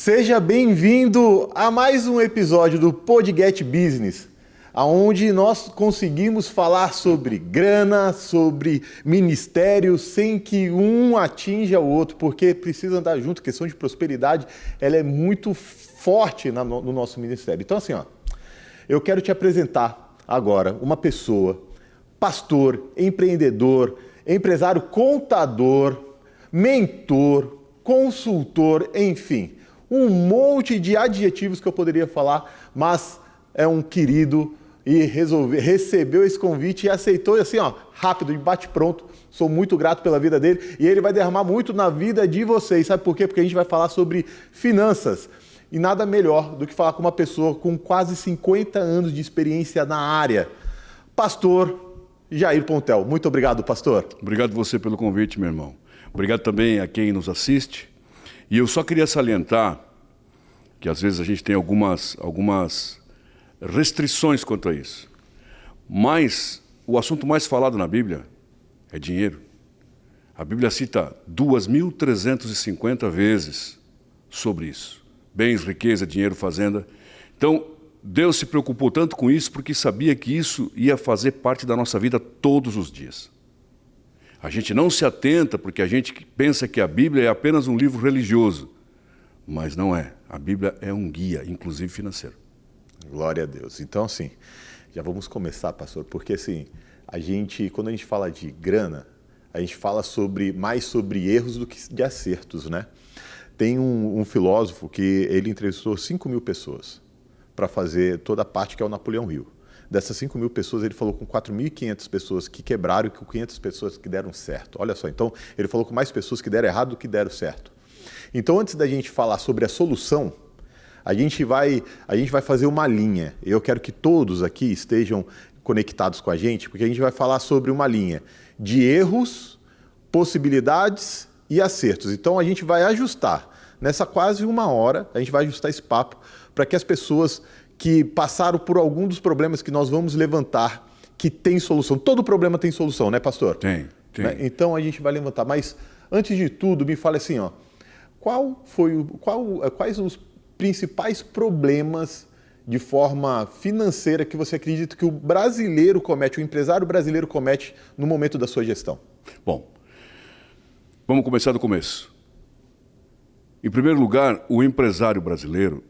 Seja bem-vindo a mais um episódio do Podcast Business, onde nós conseguimos falar sobre grana, sobre ministério, sem que um atinja o outro, porque precisa andar junto. A questão de prosperidade, ela é muito forte no nosso ministério. Então, assim, eu quero te apresentar agora uma pessoa, pastor, empreendedor, empresário, contador, mentor, consultor, enfim, um monte de adjetivos que eu poderia falar, mas é um querido e recebeu esse convite e aceitou assim, rápido, e bate pronto. Sou muito grato pela vida dele e ele vai derramar muito na vida de vocês. Sabe por quê? Porque a gente vai falar sobre finanças. E nada melhor do que falar com uma pessoa com quase 50 anos de experiência na área. Pastor Jair Pontel. Muito obrigado, pastor. Obrigado você pelo convite, meu irmão. Obrigado também a quem nos assiste. E eu só queria salientar que às vezes a gente tem algumas restrições quanto a isso. Mas o assunto mais falado na Bíblia é dinheiro. A Bíblia cita 2.350 vezes sobre isso. Bens, riqueza, dinheiro, fazenda. Então, Deus se preocupou tanto com isso porque sabia que isso ia fazer parte da nossa vida todos os dias. A gente não se atenta porque a gente pensa que a Bíblia é apenas um livro religioso, mas não é. A Bíblia é um guia, inclusive financeiro. Glória a Deus. Então, assim, já vamos começar, pastor, porque assim, quando a gente fala de grana, a gente fala mais sobre erros do que de acertos, né? Tem um filósofo que ele entrevistou 5.000 pessoas para fazer toda a parte que é o Napoleão Hill. Dessas 5.000 pessoas, ele falou com 4.500 pessoas que quebraram e com 500 pessoas que deram certo. Olha só, então ele falou com mais pessoas que deram errado do que deram certo. Então, antes da gente falar sobre a solução, a gente vai fazer uma linha. Eu quero que todos aqui estejam conectados com a gente, porque a gente vai falar sobre uma linha de erros, possibilidades e acertos. Então, a gente vai ajustar. Nessa quase uma hora, a gente vai ajustar esse papo para que as pessoas que passaram por algum dos problemas que nós vamos levantar, que tem solução. Todo problema tem solução, né, pastor? Tem. Então a gente vai levantar. Mas, antes de tudo, me fale assim, quais os principais problemas de forma financeira que você acredita que o brasileiro comete, o empresário brasileiro comete no momento da sua gestão? Bom, vamos começar do começo. Em primeiro lugar, o empresário brasileiro,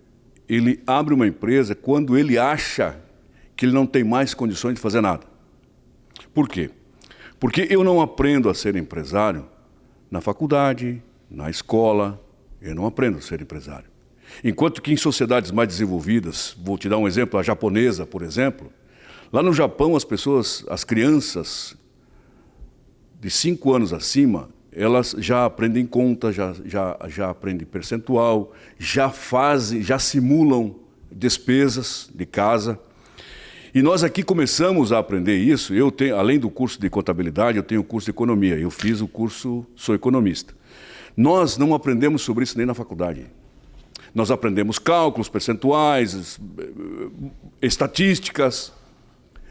ele abre uma empresa quando ele acha que ele não tem mais condições de fazer nada. Por quê? Porque eu não aprendo a ser empresário na faculdade, na escola, eu não aprendo a ser empresário. Enquanto que em sociedades mais desenvolvidas, vou te dar um exemplo, a japonesa, por exemplo, lá no Japão as crianças de 5 anos acima, elas já aprendem conta, já aprendem percentual, já simulam despesas de casa. E nós aqui começamos a aprender isso. Eu tenho, além do curso de contabilidade, eu tenho o curso de economia. Eu fiz o curso, sou economista. Nós não aprendemos sobre isso nem na faculdade. Nós aprendemos cálculos, percentuais, estatísticas,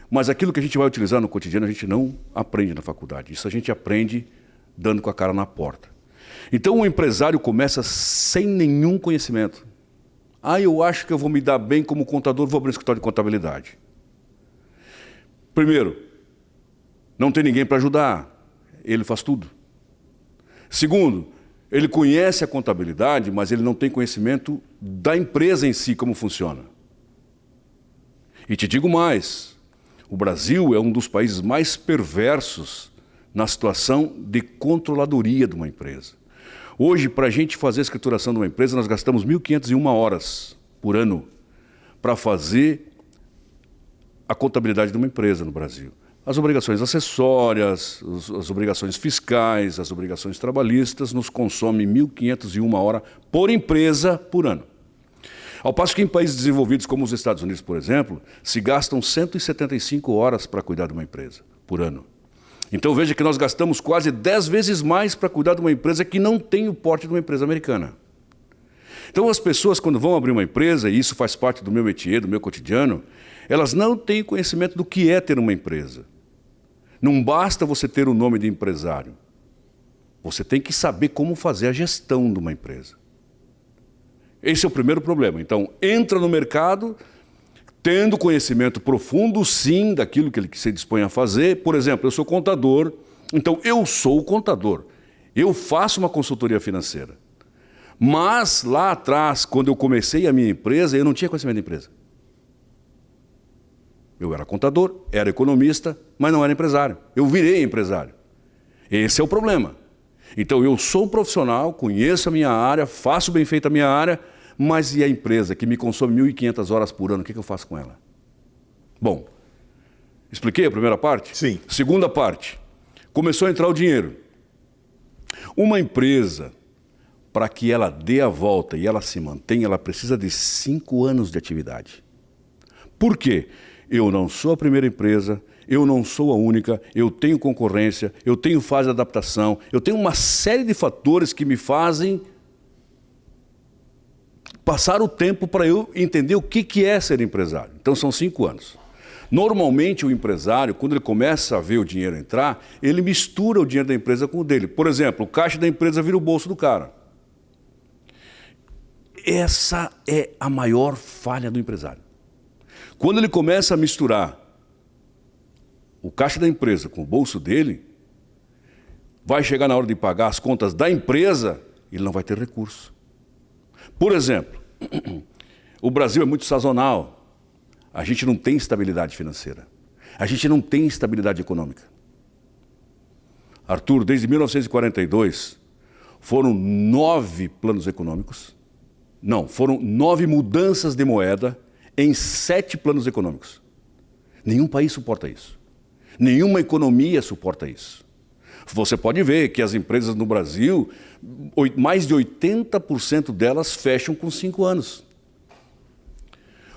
mas aquilo que a gente vai utilizar no cotidiano a gente não aprende na faculdade. Isso a gente aprende dando com a cara na porta. Então o empresário começa sem nenhum conhecimento. Eu acho que eu vou me dar bem como contador, vou abrir um escritório de contabilidade. Primeiro, não tem ninguém para ajudar, ele faz tudo. Segundo, ele conhece a contabilidade, mas ele não tem conhecimento da empresa em si, como funciona. E te digo mais, o Brasil é um dos países mais perversos na situação de controladoria de uma empresa. Hoje, para a gente fazer a escrituração de uma empresa, nós gastamos 1.501 horas por ano para fazer a contabilidade de uma empresa no Brasil. As obrigações acessórias, as obrigações fiscais, as obrigações trabalhistas nos consomem 1.501 horas por empresa por ano. Ao passo que em países desenvolvidos como os Estados Unidos, por exemplo, se gastam 175 horas para cuidar de uma empresa por ano. Então veja que nós gastamos quase 10 vezes mais para cuidar de uma empresa que não tem o porte de uma empresa americana. Então as pessoas, quando vão abrir uma empresa, e isso faz parte do meu métier, do meu cotidiano, elas não têm conhecimento do que é ter uma empresa. Não basta você ter o nome de empresário. Você tem que saber como fazer a gestão de uma empresa. Esse é o primeiro problema. Então, entra no mercado tendo conhecimento profundo, sim, daquilo que ele se dispõe a fazer. Por exemplo, eu sou contador, então eu sou contador. Eu faço uma consultoria financeira. Mas, lá atrás, quando eu comecei a minha empresa, eu não tinha conhecimento da empresa. Eu era contador, era economista, mas não era empresário. Eu virei empresário. Esse é o problema. Então, eu sou profissional, conheço a minha área, faço bem feita a minha área, mas e a empresa que me consome 1.500 horas por ano, o que eu faço com ela? Bom, expliquei a primeira parte? Sim. Segunda parte, começou a entrar o dinheiro. Uma empresa, para que ela dê a volta e ela se mantenha, ela precisa de 5 anos de atividade. Por quê? Eu não sou a primeira empresa, eu não sou a única, eu tenho concorrência, eu tenho fase de adaptação, eu tenho uma série de fatores que me fazem passar o tempo para eu entender o que é ser empresário. Então são 5 anos. Normalmente o empresário, quando ele começa a ver o dinheiro entrar, ele mistura o dinheiro da empresa com o dele. Por exemplo, o caixa da empresa vira o bolso do cara. Essa é a maior falha do empresário. Quando ele começa a misturar o caixa da empresa com o bolso dele, vai chegar na hora de pagar as contas da empresa, ele não vai ter recurso. Por exemplo, o Brasil é muito sazonal. A gente não tem estabilidade financeira. A gente não tem estabilidade econômica. Arthur, desde 1942, foram 9 planos econômicos. Não, foram 9 mudanças de moeda em 7 planos econômicos. Nenhum país suporta isso. Nenhuma economia suporta isso. Você pode ver que as empresas no Brasil, mais de 80% delas fecham com 5 anos.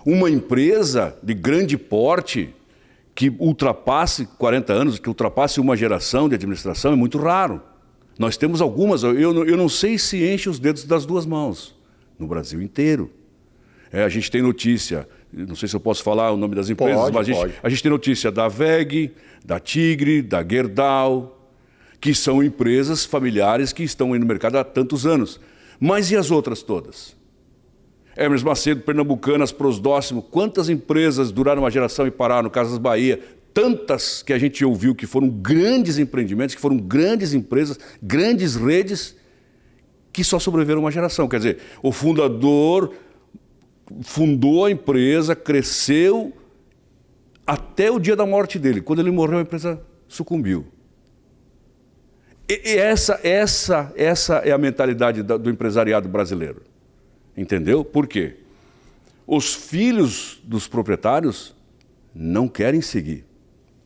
Uma empresa de grande porte que ultrapasse 40 anos, que ultrapasse uma geração de administração, é muito raro. Nós temos algumas, eu não sei se enche os dedos das 2 mãos, no Brasil inteiro. A gente tem notícia, não sei se eu posso falar o nome das empresas, mas a gente tem notícia da WEG, da Tigre, da Gerdau, que são empresas familiares que estão aí no mercado há tantos anos. Mas e as outras todas? Hermes Macedo, Pernambucanas, Prosdóximo, quantas empresas duraram uma geração e pararam? Casas Bahia, tantas que a gente ouviu que foram grandes empreendimentos, que foram grandes empresas, grandes redes, que só sobreviveram uma geração. Quer dizer, o fundador fundou a empresa, cresceu até o dia da morte dele. Quando ele morreu, a empresa sucumbiu. E essa é a mentalidade do empresariado brasileiro. Entendeu? Por quê? Os filhos dos proprietários não querem seguir.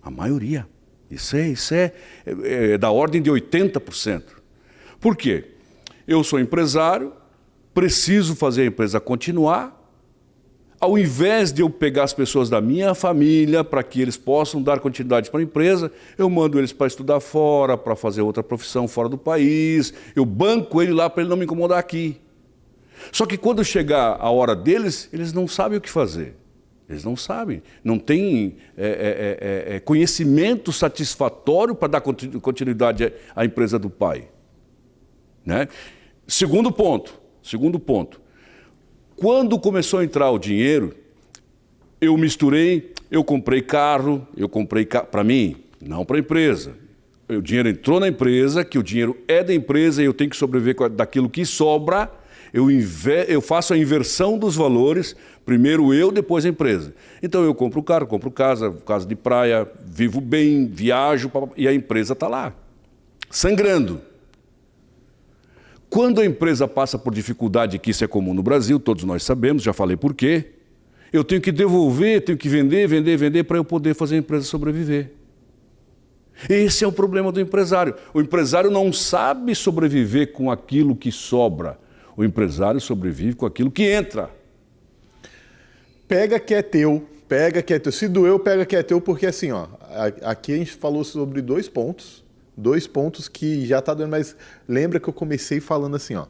A maioria. Isso é da ordem de 80%. Por quê? Eu sou empresário, preciso fazer a empresa continuar. Ao invés de eu pegar as pessoas da minha família para que eles possam dar continuidade para a empresa, eu mando eles para estudar fora, para fazer outra profissão fora do país, eu banco ele lá para ele não me incomodar aqui. Só que quando chegar a hora deles, eles não sabem o que fazer. Eles não sabem, não têm conhecimento satisfatório para dar continuidade à empresa do pai. Né? Segundo ponto. Quando começou a entrar o dinheiro, eu misturei, eu comprei carro para mim, não para a empresa. O dinheiro entrou na empresa, que o dinheiro é da empresa e eu tenho que sobreviver daquilo que sobra. Eu faço a inversão dos valores, primeiro eu, depois a empresa. Então eu compro carro, compro casa de praia, vivo bem, viajo e a empresa está lá, sangrando. Quando a empresa passa por dificuldade, que isso é comum no Brasil, todos nós sabemos, já falei por quê, eu tenho que devolver, tenho que vender para eu poder fazer a empresa sobreviver. Esse é o problema do empresário. O empresário não sabe sobreviver com aquilo que sobra. O empresário sobrevive com aquilo que entra. Pega que é teu. Se doeu, pega que é teu, porque assim, ó, aqui a gente falou sobre 2 pontos. 2 pontos que já tá doendo, mas lembra que eu comecei falando assim, ó.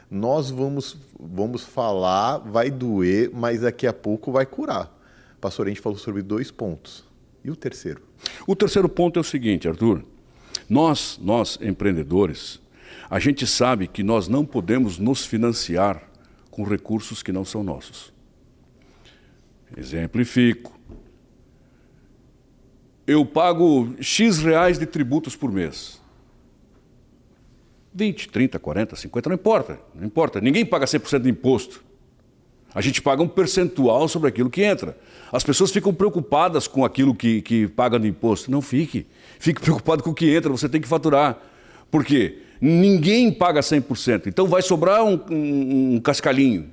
Nós vamos falar, vai doer, mas daqui a pouco vai curar. Pastor, a gente falou sobre 2 pontos. E o terceiro? O terceiro ponto é o seguinte, Arthur. Nós empreendedores, a gente sabe que nós não podemos nos financiar com recursos que não são nossos. Exemplifico. Eu pago X reais de tributos por mês. 20, 30, 40, 50, não importa. Não importa. Ninguém paga 100% de imposto. A gente paga um percentual sobre aquilo que entra. As pessoas ficam preocupadas com aquilo que paga de imposto. Não fique. Fique preocupado com o que entra, você tem que faturar. Por quê? Ninguém paga 100%. Então vai sobrar um cascalhinho.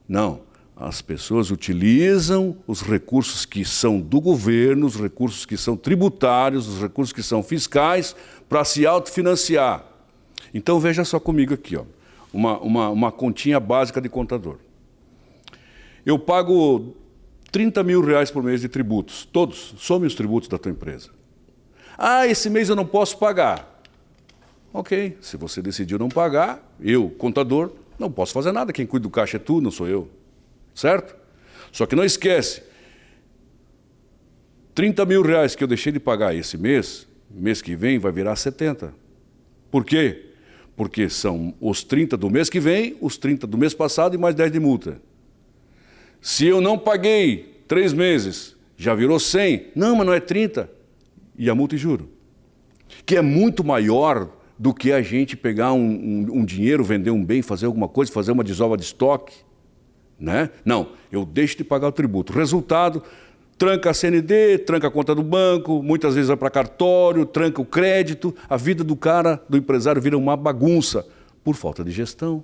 Não. As pessoas utilizam os recursos que são do governo, os recursos que são tributários, os recursos que são fiscais, para se autofinanciar. Então veja só comigo aqui, ó, uma continha básica de contador. Eu pago 30 mil reais por mês de tributos, todos, some os tributos da tua empresa. Ah, esse mês eu não posso pagar. Ok, se você decidiu não pagar, eu, contador, não posso fazer nada, quem cuida do caixa é tu, não sou eu. Certo? Só que não esquece, 30 mil reais que eu deixei de pagar esse mês, mês que vem vai virar 70. Por quê? Porque são os 30 do mês que vem, os 30 do mês passado e mais 10 de multa. Se eu não paguei 3 meses, já virou 100. Não, mas não é 30. E a multa e juro. Que é muito maior do que a gente pegar um dinheiro, vender um bem, fazer alguma coisa, fazer uma desova de estoque. Né? Não, eu deixo de pagar o tributo. Resultado, tranca a CND, tranca a conta do banco, muitas vezes vai para cartório, tranca o crédito. A vida do cara, do empresário, vira uma bagunça por falta de gestão.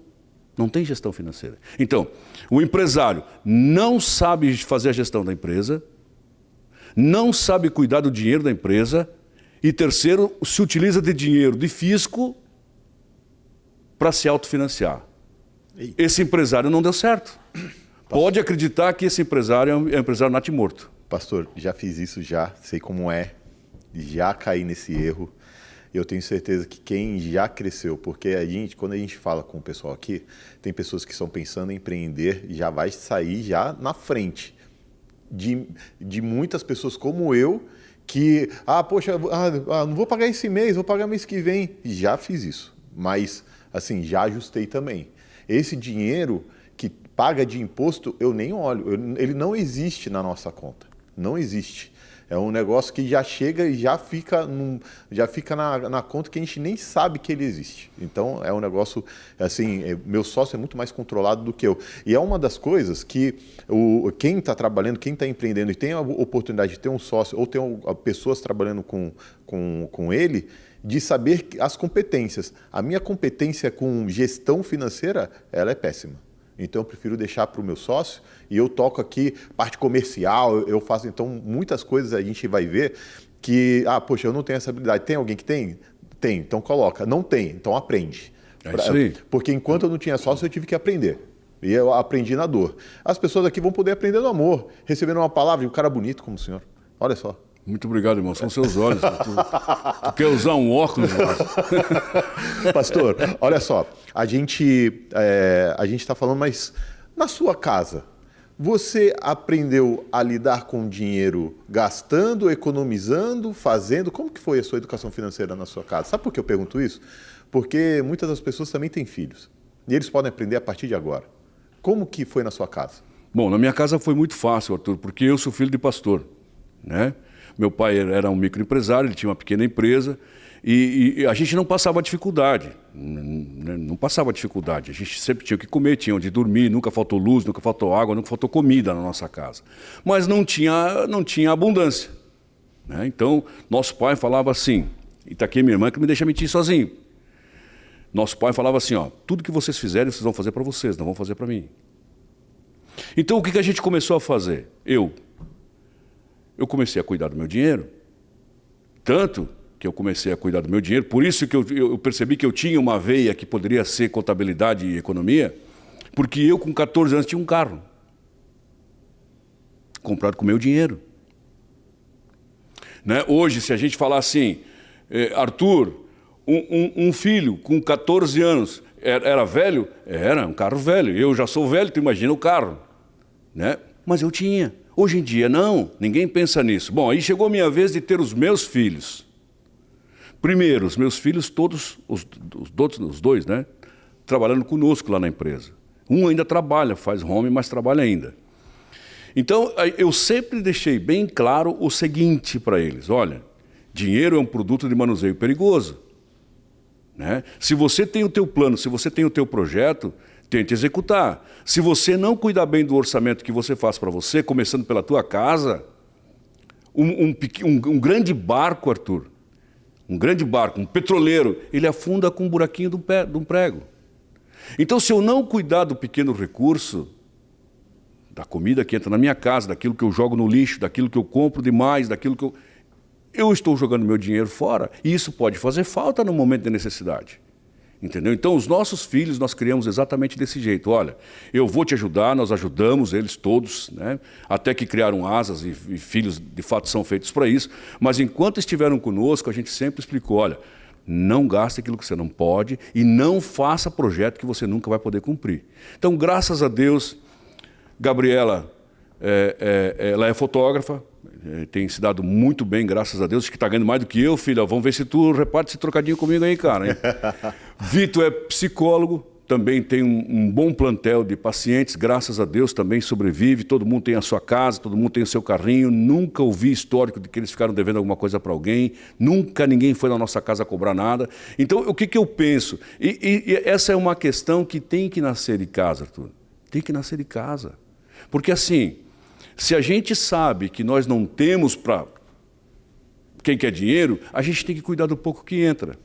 Não tem gestão financeira. Então, o empresário não sabe fazer a gestão da empresa, não sabe cuidar do dinheiro da empresa e, terceiro, se utiliza de dinheiro de fisco para se autofinanciar. Esse empresário não deu certo. Pode acreditar que esse empresário é um empresário natimorto. Pastor, já fiz isso já, sei como é, já caí nesse erro. Eu tenho certeza que quem já cresceu, porque quando a gente fala com o pessoal aqui, tem pessoas que estão pensando em empreender e já vai sair já na frente de muitas pessoas como eu, que, não vou pagar esse mês, vou pagar mês que vem. Já fiz isso, mas assim, já ajustei também. Esse dinheiro que paga de imposto, eu nem olho, ele não existe na nossa conta, não existe. É um negócio que já chega e já fica na conta que a gente nem sabe que ele existe. Então, é um negócio, assim, meu sócio é muito mais controlado do que eu. E é uma das coisas que quem está trabalhando, quem está empreendendo e tem a oportunidade de ter um sócio ou ter pessoas trabalhando com ele, de saber as competências. A minha competência com gestão financeira, ela é péssima. Então, eu prefiro deixar para o meu sócio e eu toco aqui parte comercial, eu faço, então, muitas coisas a gente vai ver que, poxa, eu não tenho essa habilidade. Tem alguém que tem? Tem, então coloca. Não tem, então aprende. É isso aí. Porque enquanto eu não tinha sócio, eu tive que aprender. E eu aprendi na dor. As pessoas aqui vão poder aprender no amor, recebendo uma palavra de um cara bonito como o senhor. Olha só. Muito obrigado, irmão. São seus olhos. Tu quer usar um óculos? Pastor, olha só. A gente está falando, mas na sua casa, você aprendeu a lidar com dinheiro gastando, economizando, fazendo? Como que foi a sua educação financeira na sua casa? Sabe por que eu pergunto isso? Porque muitas das pessoas também têm filhos. E eles podem aprender a partir de agora. Como que foi na sua casa? Bom, na minha casa foi muito fácil, Arthur, porque eu sou filho de pastor, né? Meu pai era um microempresário, ele tinha uma pequena empresa e a gente não passava dificuldade, não passava dificuldade. A gente sempre tinha o que comer, tinha onde dormir, nunca faltou luz, nunca faltou água, nunca faltou comida na nossa casa. Mas não tinha abundância, né? Então, nosso pai falava assim, e está aqui minha irmã que me deixa mentir sozinho. Nosso pai falava assim, tudo que vocês fizerem, vocês vão fazer para vocês, não vão fazer para mim. Então, o que a gente começou a fazer? Eu comecei a cuidar do meu dinheiro, tanto que eu comecei a cuidar do meu dinheiro, por isso que eu percebi que eu tinha uma veia que poderia ser contabilidade e economia, porque eu com 14 anos tinha um carro, comprado com o meu dinheiro. Né? Hoje, se a gente falar assim, Arthur, um filho com 14 anos, era velho? Era um carro velho, eu já sou velho, tu imagina o carro. Né? Mas eu tinha. Hoje em dia, não, ninguém pensa nisso. Bom, aí chegou a minha vez de ter os meus filhos. Primeiro, os meus filhos todos, os dois, né, trabalhando conosco lá na empresa. Um ainda trabalha, faz home, mas trabalha ainda. Então, eu sempre deixei bem claro o seguinte para eles: olha, dinheiro é um produto de manuseio perigoso, né? Se você tem o teu plano, se você tem o teu projeto, tente executar. Se você não cuidar bem do orçamento que você faz para você, começando pela tua casa, um grande barco, Arthur, um grande barco, um petroleiro, ele afunda com um buraquinho de um prego. Então, se eu não cuidar do pequeno recurso, da comida que entra na minha casa, daquilo que eu jogo no lixo, daquilo que eu compro demais, daquilo que eu estou jogando meu dinheiro fora, e isso pode fazer falta no momento de necessidade. Entendeu? Então, os nossos filhos nós criamos exatamente desse jeito. Olha, eu vou te ajudar, nós ajudamos eles todos, né? Até que criaram asas e filhos de fato são feitos para isso, mas enquanto estiveram conosco, a gente sempre explicou: olha, não gaste aquilo que você não pode e não faça projeto que você nunca vai poder cumprir. Então, graças a Deus, Gabriela, ela é fotógrafa, tem se dado muito bem, graças a Deus, que está ganhando mais do que eu, filha. Vamos ver se tu reparte esse trocadinho comigo aí, cara. Hein? Vitor é psicólogo, também tem um bom plantel de pacientes, graças a Deus também sobrevive, todo mundo tem a sua casa, todo mundo tem o seu carrinho, nunca ouvi histórico de que eles ficaram devendo alguma coisa para alguém, nunca ninguém foi na nossa casa cobrar nada. Então, o que eu penso? E essa é uma questão que tem que nascer de casa, Arthur. Tem que nascer de casa. Porque assim, se a gente sabe que nós não temos para quem quer dinheiro, a gente tem que cuidar do pouco que entra.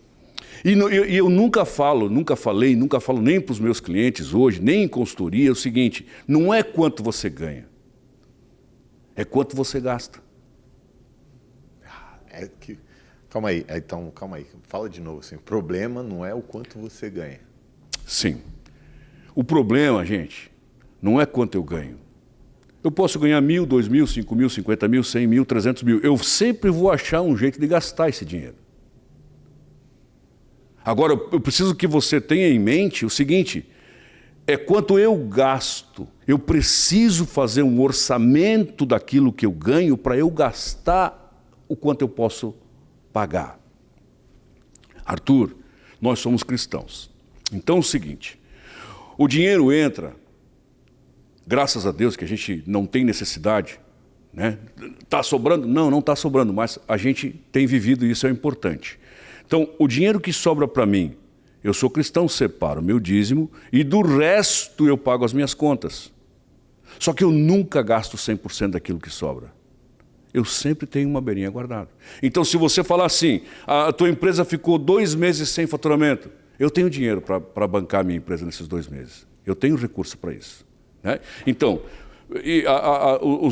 E eu nunca falo nem para os meus clientes hoje, nem em consultoria, é o seguinte: não é quanto você ganha, é quanto você gasta. Calma aí, então, calma aí, fala de novo assim. O problema não é o quanto você ganha. Sim. O problema, gente, não é quanto eu ganho. Eu posso ganhar 1.000, 2.000, 5.000, 50.000, 100.000, 300.000. Eu sempre vou achar um jeito de gastar esse dinheiro. Agora, eu preciso que você tenha em mente o seguinte: é quanto eu gasto. Eu preciso fazer um orçamento daquilo que eu ganho para eu gastar o quanto eu posso pagar. Arthur, nós somos cristãos. Então é o seguinte: o dinheiro entra, graças a Deus que a gente não tem necessidade, né? Está sobrando? Não está sobrando, mas a gente tem vivido e isso é importante. Então, o dinheiro que sobra para mim, eu sou cristão, separo o meu dízimo e do resto eu pago as minhas contas. Só que eu nunca gasto 100% daquilo que sobra. Eu sempre tenho uma beirinha guardada. Então, se você falar assim: a tua empresa ficou 2 meses sem faturamento, eu tenho dinheiro para bancar a minha empresa nesses 2 meses. Eu tenho recurso para isso, né? Então,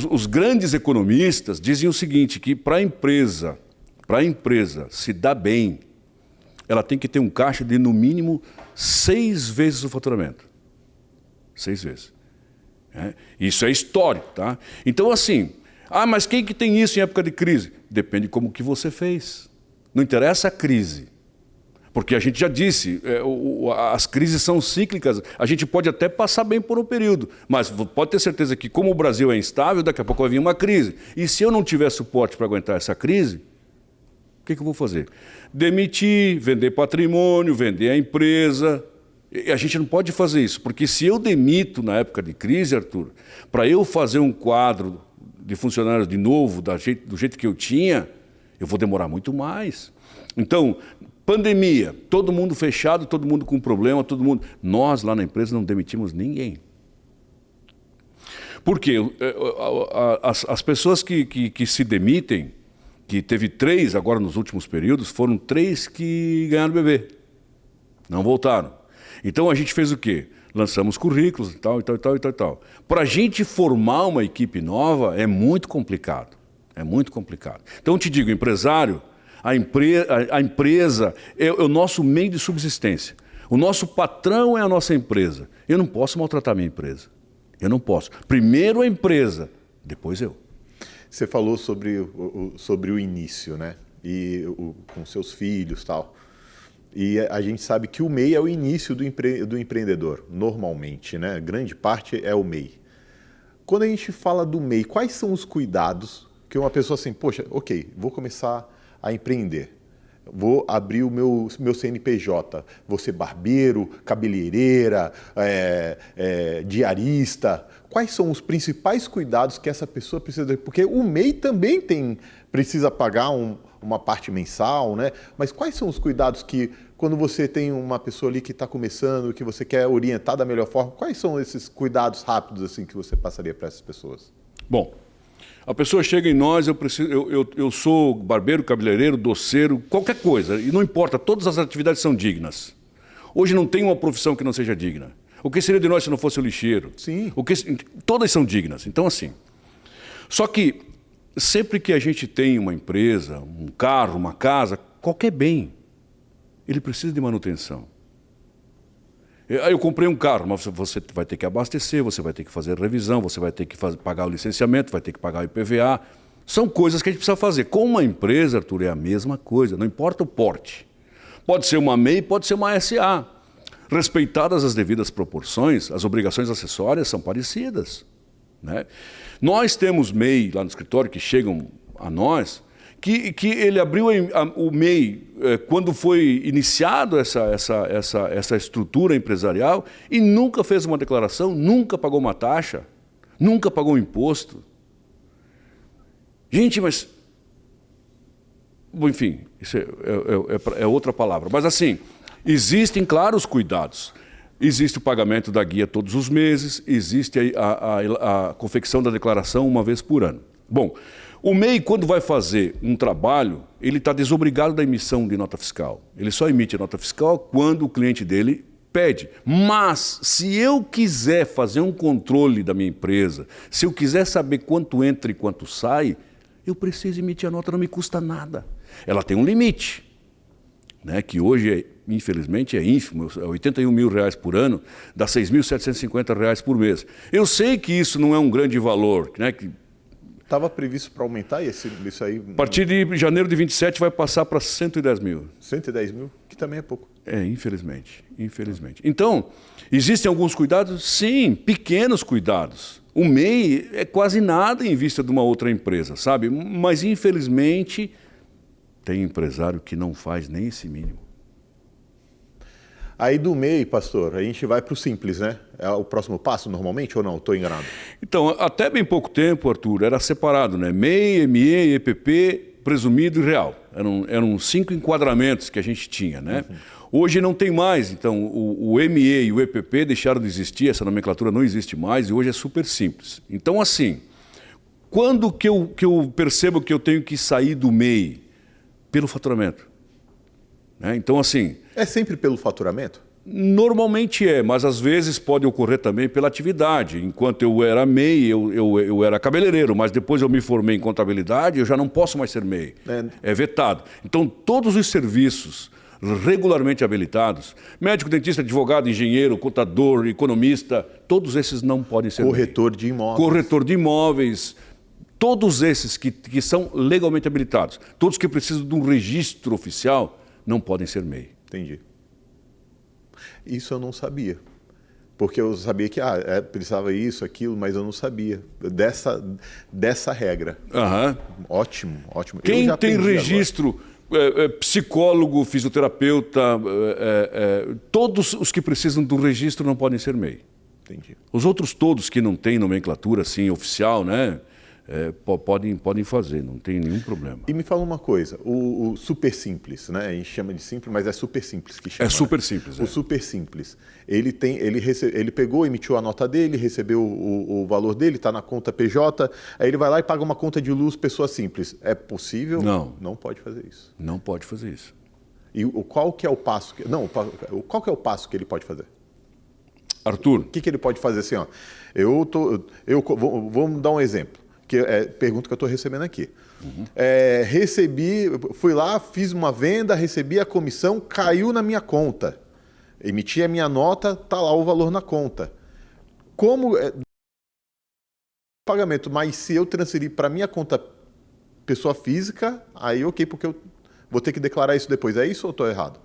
os grandes economistas dizem o seguinte, que para a empresa se dar bem, ela tem que ter um caixa de, no mínimo, 6 vezes o faturamento. 6 vezes. Isso é histórico, tá? Então, assim, mas quem que tem isso em época de crise? Depende de como que você fez. Não interessa a crise. Porque a gente já disse, as crises são cíclicas, a gente pode até passar bem por um período, mas pode ter certeza que, como o Brasil é instável, daqui a pouco vai vir uma crise. E se eu não tiver suporte para aguentar essa crise, o que eu vou fazer? Demitir, vender patrimônio, vender a empresa. E a gente não pode fazer isso, porque se eu demito na época de crise, Arthur, para eu fazer um quadro de funcionários de novo, do jeito que eu tinha, eu vou demorar muito mais. Então, pandemia, todo mundo fechado, todo mundo com problema, nós lá na empresa não demitimos ninguém. Por quê? As pessoas que se demitem, que teve 3 agora nos últimos períodos, foram 3 que ganharam bebê. Não voltaram. Então a gente fez o quê? Lançamos currículos e tal. Para a gente formar uma equipe nova é muito complicado. É muito complicado. Então eu te digo, empresário, a empresa é o nosso meio de subsistência. O nosso patrão é a nossa empresa. Eu não posso maltratar a minha empresa. Eu não posso. Primeiro a empresa, depois eu. Você falou sobre o início, né? E com seus filhos e tal. E a gente sabe que o MEI é o início do empreendedor, normalmente, né? Grande parte é o MEI. Quando a gente fala do MEI, quais são os cuidados que uma pessoa assim, poxa, ok, vou começar a empreender. vou abrir o meu CNPJ, vou ser barbeiro, cabeleireira, diarista. Quais são os principais cuidados que essa pessoa precisa ter? Porque o MEI também precisa pagar uma parte mensal, né? Mas quais são os cuidados que, quando você tem uma pessoa ali que está começando, que você quer orientar da melhor forma, quais são esses cuidados rápidos assim que você passaria para essas pessoas? Bom, a pessoa chega em nós, eu sou barbeiro, cabeleireiro, doceiro, qualquer coisa, e não importa, todas as atividades são dignas. Hoje não tem uma profissão que não seja digna. O que seria de nós se não fosse o lixeiro? Sim. Todas são dignas. Então, assim, só que sempre que a gente tem uma empresa, um carro, uma casa, qualquer bem, ele precisa de manutenção. Eu comprei um carro, mas você vai ter que abastecer, você vai ter que fazer revisão, você vai ter que pagar o licenciamento, vai ter que pagar o IPVA. São coisas que a gente precisa fazer. Com uma empresa, Arthur, é a mesma coisa, não importa o porte. Pode ser uma MEI, pode ser uma SA. Respeitadas as devidas proporções, as obrigações acessórias são parecidas, né? Nós temos MEI lá no escritório que chegam a nós, que ele abriu o MEI quando foi iniciado essa estrutura empresarial e nunca fez uma declaração, nunca pagou uma taxa, nunca pagou um imposto. Gente, mas... Bom, enfim, isso é outra palavra. Mas assim, existem, claro, os cuidados. Existe o pagamento da guia todos os meses, existe a confecção da declaração uma vez por ano. Bom, o MEI, quando vai fazer um trabalho, ele está desobrigado da emissão de nota fiscal. Ele só emite a nota fiscal quando o cliente dele pede. Mas, se eu quiser fazer um controle da minha empresa, se eu quiser saber quanto entra e quanto sai, eu preciso emitir a nota, não me custa nada. Ela tem um limite, né, que hoje, infelizmente, é ínfimo, é R$81 mil por ano, dá R$6.750 por mês. Eu sei que isso não é um grande valor, né, que estava previsto para aumentar isso aí? A partir de janeiro de 27 vai passar para 110 mil. 110 mil, que também é pouco. Infelizmente. Então, existem alguns cuidados? Sim, pequenos cuidados. O MEI é quase nada em vista de uma outra empresa, sabe? Mas, infelizmente, tem empresário que não faz nem esse mínimo. Aí do MEI, pastor, a gente vai para o Simples, né? É o próximo passo normalmente ou não? Estou enganado? Então, até bem pouco tempo, Arthur, era separado, né? MEI, ME, EPP, presumido e real. Eram 5 enquadramentos que a gente tinha, né? Hoje não tem mais, então o ME e o EPP deixaram de existir, essa nomenclatura não existe mais e hoje é super simples. Então, assim, quando que eu percebo que eu tenho que sair do MEI? Pelo faturamento. Né? Então, assim... É sempre pelo faturamento? Normalmente é, mas às vezes pode ocorrer também pela atividade. Enquanto eu era MEI, eu era cabeleireiro, mas depois eu me formei em contabilidade, eu já não posso mais ser MEI. É vetado. Então, todos os serviços regularmente habilitados, médico, dentista, advogado, engenheiro, contador, economista, todos esses não podem ser corretor MEI. De imóveis. Corretor de imóveis. Todos esses que são legalmente habilitados, todos que precisam de um registro oficial, não podem ser MEI. Entendi. Isso eu não sabia. Porque eu sabia que precisava isso, aquilo, mas eu não sabia dessa regra. Ótimo. Quem tem registro, psicólogo, fisioterapeuta, todos os que precisam do registro não podem ser MEI. Entendi. Os outros todos que não têm nomenclatura assim, oficial, né? Podem fazer, não tem nenhum problema. E me fala uma coisa, o super simples, né? A gente chama de simples, mas é super simples que chama. É super simples. O super simples, ele pegou, emitiu a nota dele, recebeu o valor dele, está na conta PJ, aí ele vai lá e paga uma conta de luz pessoa simples. É possível? Não. Não pode fazer isso. Não pode fazer isso. E qual que é o passo? Qual que é o passo que ele pode fazer? Arthur. O que ele pode fazer assim? Ó, vamos dar um exemplo. Que é pergunta que eu estou recebendo aqui. Fui lá, fiz uma venda, recebi a comissão, caiu na minha conta. Emiti a minha nota, está lá o valor na conta. Como pagamento, mas se eu transferir para minha conta pessoa física, aí ok, porque eu vou ter que declarar isso depois. É isso ou estou errado?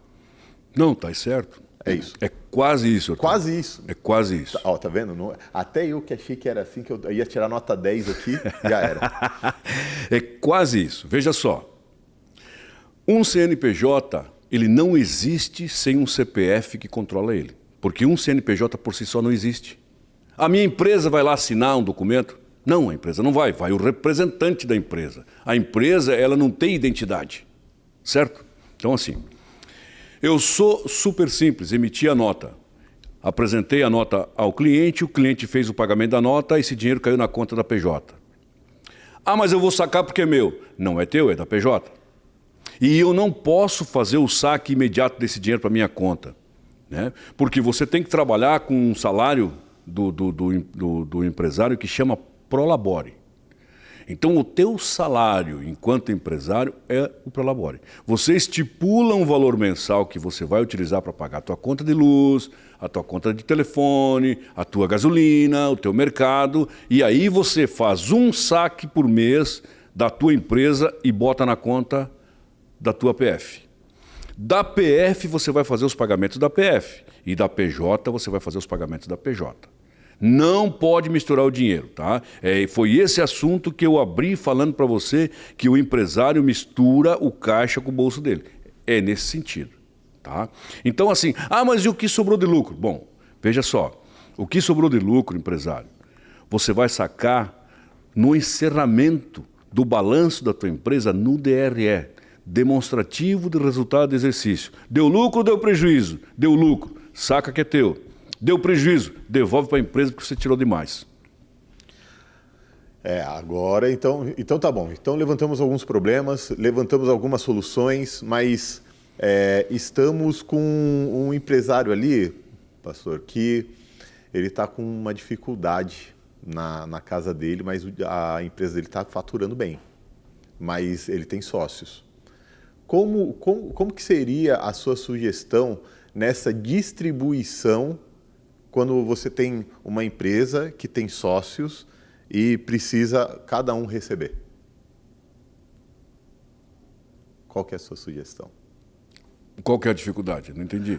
Não, está certo. É isso. É quase isso. Arthur. Quase isso. É quase isso. Ó, tá vendo? Não, até eu que achei que era assim, que eu ia tirar nota 10 aqui, já era. É quase isso. Veja só. Um CNPJ, ele não existe sem um CPF que controla ele. Porque um CNPJ por si só não existe. A minha empresa vai lá assinar um documento? Não, a empresa não vai. Vai o representante da empresa. A empresa, ela não tem identidade. Certo? Então, assim, eu sou super simples, emiti a nota. Apresentei a nota ao cliente, o cliente fez o pagamento da nota, esse dinheiro caiu na conta da PJ. Ah, mas eu vou sacar porque é meu. Não é teu, é da PJ. E eu não posso fazer o saque imediato desse dinheiro para minha conta, né? Porque você tem que trabalhar com um salário do empresário que chama Prolabore. Então, o teu salário enquanto empresário é o Prolabore. Você estipula um valor mensal que você vai utilizar para pagar a tua conta de luz, a tua conta de telefone, a tua gasolina, o teu mercado, e aí você faz um saque por mês da tua empresa e bota na conta da tua PF. Da PF você vai fazer os pagamentos da PF e da PJ você vai fazer os pagamentos da PJ. Não pode misturar o dinheiro, tá? Foi esse assunto que eu abri falando para você que o empresário mistura o caixa com o bolso dele. É nesse sentido, tá? Então assim, mas e o que sobrou de lucro? Bom, veja só, o que sobrou de lucro, empresário, você vai sacar no encerramento do balanço da tua empresa no DRE, demonstrativo de resultado do exercício. Deu lucro ou deu prejuízo? Deu lucro, saca que é teu. Deu prejuízo, devolve para a empresa porque você tirou demais. Agora, então tá bom. Então levantamos alguns problemas, levantamos algumas soluções, mas estamos com um empresário ali, pastor, que ele está com uma dificuldade na casa dele, mas a empresa dele está faturando bem, mas ele tem sócios. Como que seria a sua sugestão nessa distribuição quando você tem uma empresa que tem sócios e precisa cada um receber? Qual que é a sua sugestão? Qual que é a dificuldade? Não entendi.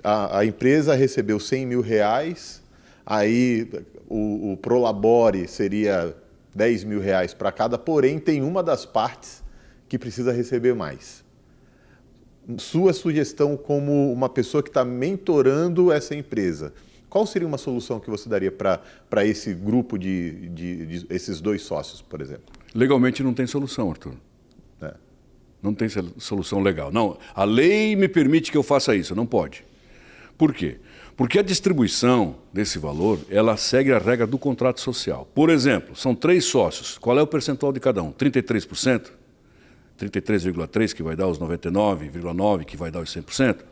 A empresa recebeu R$100.000, aí o Prolabore seria R$10.000 para cada, porém tem uma das partes que precisa receber mais. Sua sugestão como uma pessoa que está mentorando essa empresa, qual seria uma solução que você daria para esse grupo de esses dois sócios, por exemplo? Legalmente não tem solução, Arthur. Não tem solução legal. Não, a lei me permite que eu faça isso, não pode. Por quê? Porque a distribuição desse valor, ela segue a regra do contrato social. Por exemplo, são 3 sócios, qual é o percentual de cada um? 33%? 33,3% que vai dar os 99,9% que vai dar os 100%?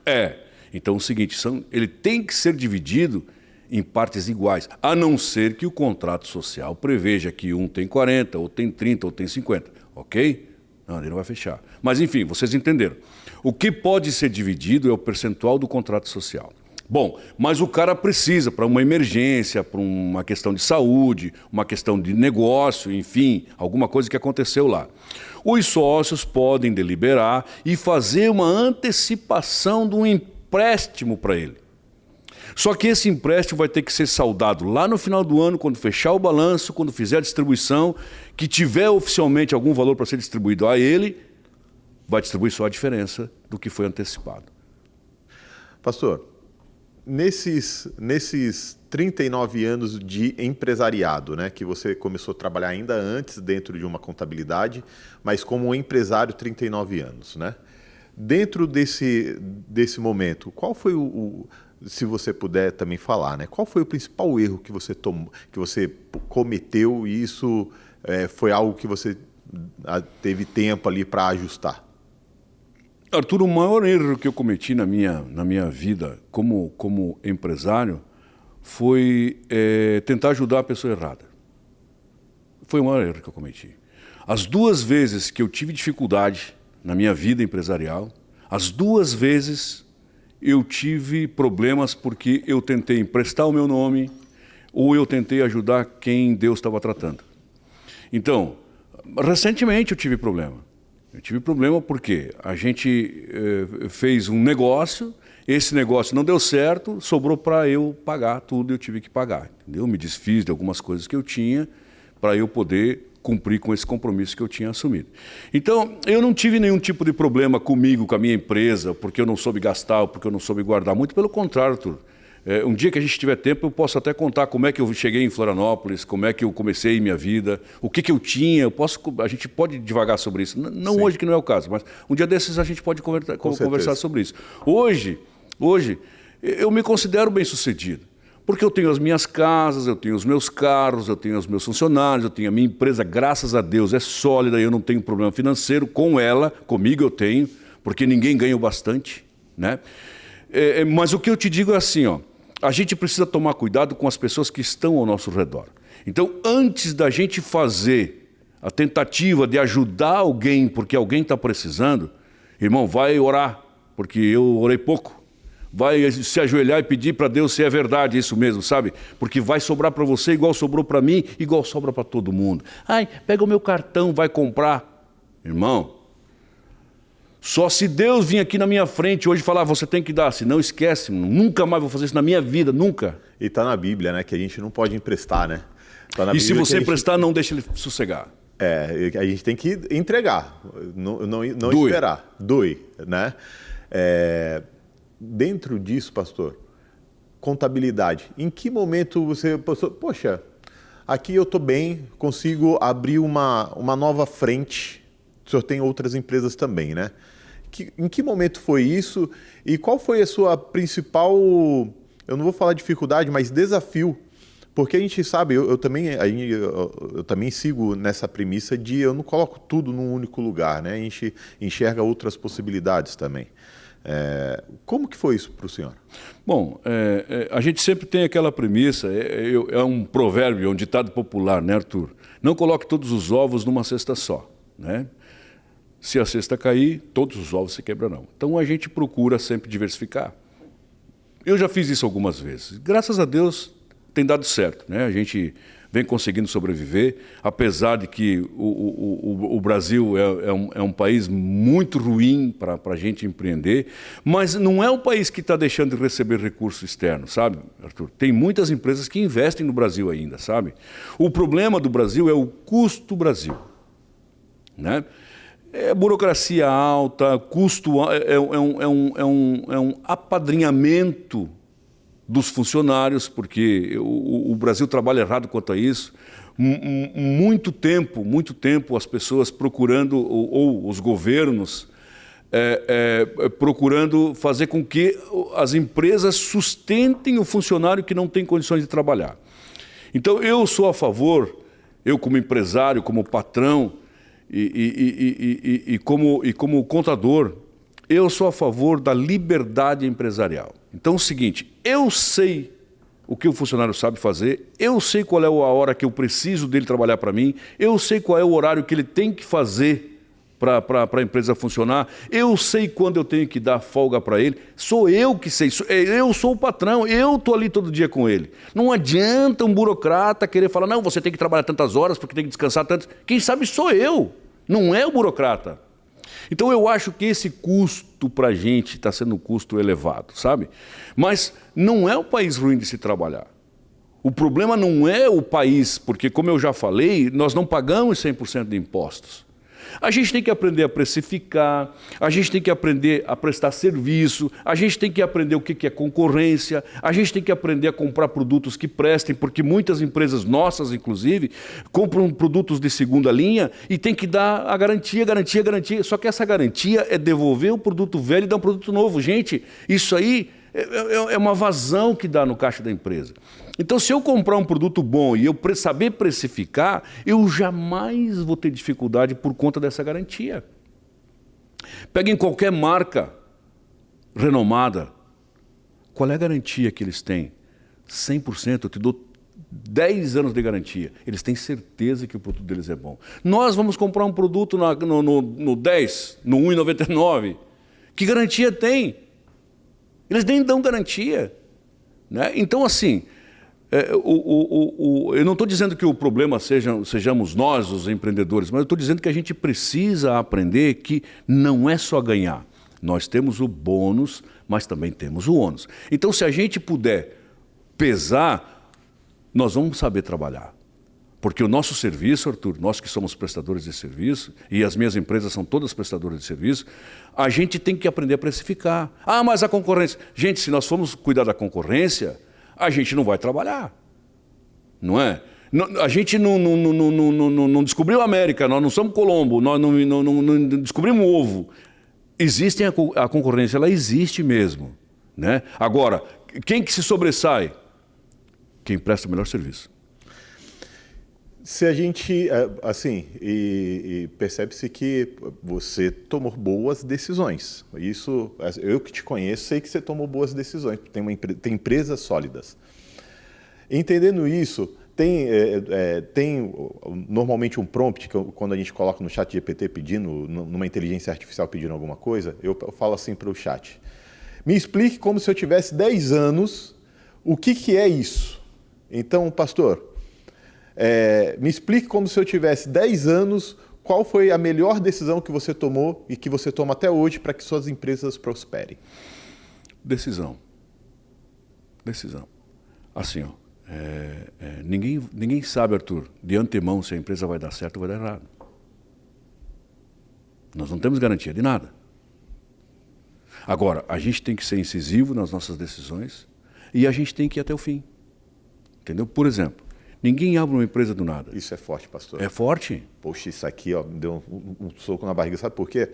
Então é o seguinte, ele tem que ser dividido em partes iguais, a não ser que o contrato social preveja que um tem 40%, ou tem 30%, ou tem 50%, ok? Não, ele não vai fechar. Mas enfim, vocês entenderam. O que pode ser dividido é o percentual do contrato social. Bom, mas o cara precisa para uma emergência, para uma questão de saúde, uma questão de negócio, enfim, alguma coisa que aconteceu lá. Os sócios podem deliberar e fazer uma antecipação de um empréstimo para ele. Só que esse empréstimo vai ter que ser saldado lá no final do ano, quando fechar o balanço, quando fizer a distribuição, que tiver oficialmente algum valor para ser distribuído a ele, vai distribuir só a diferença do que foi antecipado. Pastor, nesses 39 anos de empresariado, né, que você começou a trabalhar ainda antes dentro de uma contabilidade, mas como empresário 39 anos, né? Dentro desse momento, qual foi se você puder também falar, né? Qual foi o principal erro que você cometeu e isso foi algo que você teve tempo ali para ajustar? Arthur, o maior erro que eu cometi na minha vida como empresário foi tentar ajudar a pessoa errada. Foi o maior erro que eu cometi. As 2 vezes que eu tive dificuldade na minha vida empresarial, as 2 vezes eu tive problemas porque eu tentei emprestar o meu nome ou eu tentei ajudar quem Deus estava tratando. Então, recentemente eu tive problema. Eu tive problema porque a gente fez um negócio, esse negócio não deu certo, sobrou para eu pagar tudo, eu tive que pagar. Entendeu? Me desfiz de algumas coisas que eu tinha, para eu poder cumprir com esse compromisso que eu tinha assumido. Então, eu não tive nenhum tipo de problema comigo, com a minha empresa, porque eu não soube gastar, ou porque eu não soube guardar. Muito pelo contrário, Arthur. Um dia que a gente tiver tempo, eu posso até contar como é que eu cheguei em Florianópolis, como é que eu comecei minha vida, o que eu tinha. A gente pode divagar sobre isso. Não Sim. Hoje, que não é o caso, mas um dia desses a gente pode conversar sobre isso. Hoje, eu me considero bem-sucedido. Porque eu tenho as minhas casas, eu tenho os meus carros, eu tenho os meus funcionários, eu tenho a minha empresa, graças a Deus, é sólida, eu não tenho problema financeiro com ela, comigo eu tenho, porque ninguém ganha o bastante, né? Mas o que eu te digo é assim, ó, a gente precisa tomar cuidado com as pessoas que estão ao nosso redor. Então, antes da gente fazer a tentativa de ajudar alguém, porque alguém está precisando, irmão, vai orar, porque eu orei pouco. Vai se ajoelhar e pedir para Deus se é verdade isso mesmo, sabe? Porque vai sobrar para você igual sobrou para mim, igual sobra para todo mundo. Ai, pega o meu cartão, vai comprar. Irmão, só se Deus vir aqui na minha frente hoje e falar, você tem que dar, se não esquece, nunca mais vou fazer isso na minha vida, nunca. E está na Bíblia, né, que a gente não pode emprestar, né? Tá na e Bíblia se você emprestar, não deixa ele sossegar. A gente tem que entregar, não esperar, doe, né? Dentro disso, pastor, contabilidade, em que momento você pensou, poxa, aqui eu estou bem, consigo abrir uma nova frente, o senhor tem outras empresas também, né? Em que momento foi isso e qual foi a sua principal, eu não vou falar dificuldade, mas desafio? Porque a gente sabe, eu também sigo nessa premissa de eu não coloco tudo num único lugar, né? A gente enxerga outras possibilidades também. Como que foi isso para o senhor? Bom, a gente sempre tem aquela premissa, é um provérbio, é um ditado popular, né, Arthur? Não coloque todos os ovos numa cesta só, né? Se a cesta cair, todos os ovos se quebrarão. Então a gente procura sempre diversificar. Eu já fiz isso algumas vezes. Graças a Deus tem dado certo, né? A gente vem conseguindo sobreviver, apesar de que o Brasil é um país muito ruim para a gente empreender, mas não é um país que está deixando de receber recurso externo, sabe, Arthur? Tem muitas empresas que investem no Brasil ainda, sabe? O problema do Brasil é o custo Brasil, né? Burocracia alta, custo é um apadrinhamento dos funcionários, porque o Brasil trabalha errado quanto a isso. Muito tempo as pessoas procurando, ou os governos, procurando fazer com que as empresas sustentem o funcionário que não tem condições de trabalhar. Então, eu sou a favor, eu como empresário, como patrão e como contador, eu sou a favor da liberdade empresarial. Então é o seguinte, eu sei o que o funcionário sabe fazer, eu sei qual é a hora que eu preciso dele trabalhar para mim, eu sei qual é o horário que ele tem que fazer para a empresa funcionar, eu sei quando eu tenho que dar folga para ele, sou eu que sei, eu sou o patrão, eu estou ali todo dia com ele. Não adianta um burocrata querer falar, não, você tem que trabalhar tantas horas porque tem que descansar tantas. Quem sabe sou eu, não é o burocrata. Então eu acho que esse custo para a gente está sendo um custo elevado, sabe? Mas não é um país ruim de se trabalhar. O problema não é o país, porque como eu já falei, nós não pagamos 100% de impostos. A gente tem que aprender a precificar, a gente tem que aprender a prestar serviço, a gente tem que aprender o que é concorrência, a gente tem que aprender a comprar produtos que prestem, porque muitas empresas nossas, inclusive, compram produtos de segunda linha e tem que dar a garantia. Só que essa garantia é devolver o produto velho e dar um produto novo. Gente, isso aí é uma vazão que dá no caixa da empresa. Então, se eu comprar um produto bom e eu saber precificar, eu jamais vou ter dificuldade por conta dessa garantia. Peguem qualquer marca renomada. Qual é a garantia que eles têm? 100%, eu te dou 10 anos de garantia. Eles têm certeza que o produto deles é bom. Nós vamos comprar um produto no 10, no 1,99. Que garantia tem? Eles nem dão garantia, né? Então, assim, eu não estou dizendo que o problema sejamos nós, os empreendedores, mas eu estou dizendo que a gente precisa aprender que não é só ganhar. Nós temos o bônus, mas também temos o ônus. Então, se a gente puder pesar, nós vamos saber trabalhar. Porque o nosso serviço, Arthur, nós que somos prestadores de serviço, e as minhas empresas são todas prestadoras de serviço, a gente tem que aprender a precificar. Ah, mas a concorrência... Gente, se nós formos cuidar da concorrência, a gente não vai trabalhar. Não é? A gente não descobriu a América, nós não somos Colombo, nós não descobrimos o ovo. A concorrência, ela existe mesmo. Né? Agora, quem que se sobressai? Quem presta o melhor serviço. Se a gente, assim, percebe-se que você tomou boas decisões. Isso, eu que te conheço, sei que você tomou boas decisões, tem empresas sólidas. Entendendo isso, tem normalmente um prompt, que quando a gente coloca no chat GPT pedindo, numa inteligência artificial pedindo alguma coisa, eu falo assim para o chat: me explique como se eu tivesse 10 anos, o que é isso? Então, pastor... me explique como se eu tivesse 10 anos, qual foi a melhor decisão que você tomou e que você toma até hoje para que suas empresas prosperem? Decisão. Assim, ó, ninguém sabe, Arthur, de antemão se a empresa vai dar certo ou vai dar errado. Nós não temos garantia de nada. Agora, a gente tem que ser incisivo nas nossas decisões e a gente tem que ir até o fim. Entendeu? Por exemplo, ninguém abre uma empresa do nada. Isso é forte, pastor. É forte? Poxa, isso aqui ó, me deu um soco na barriga. Sabe por quê?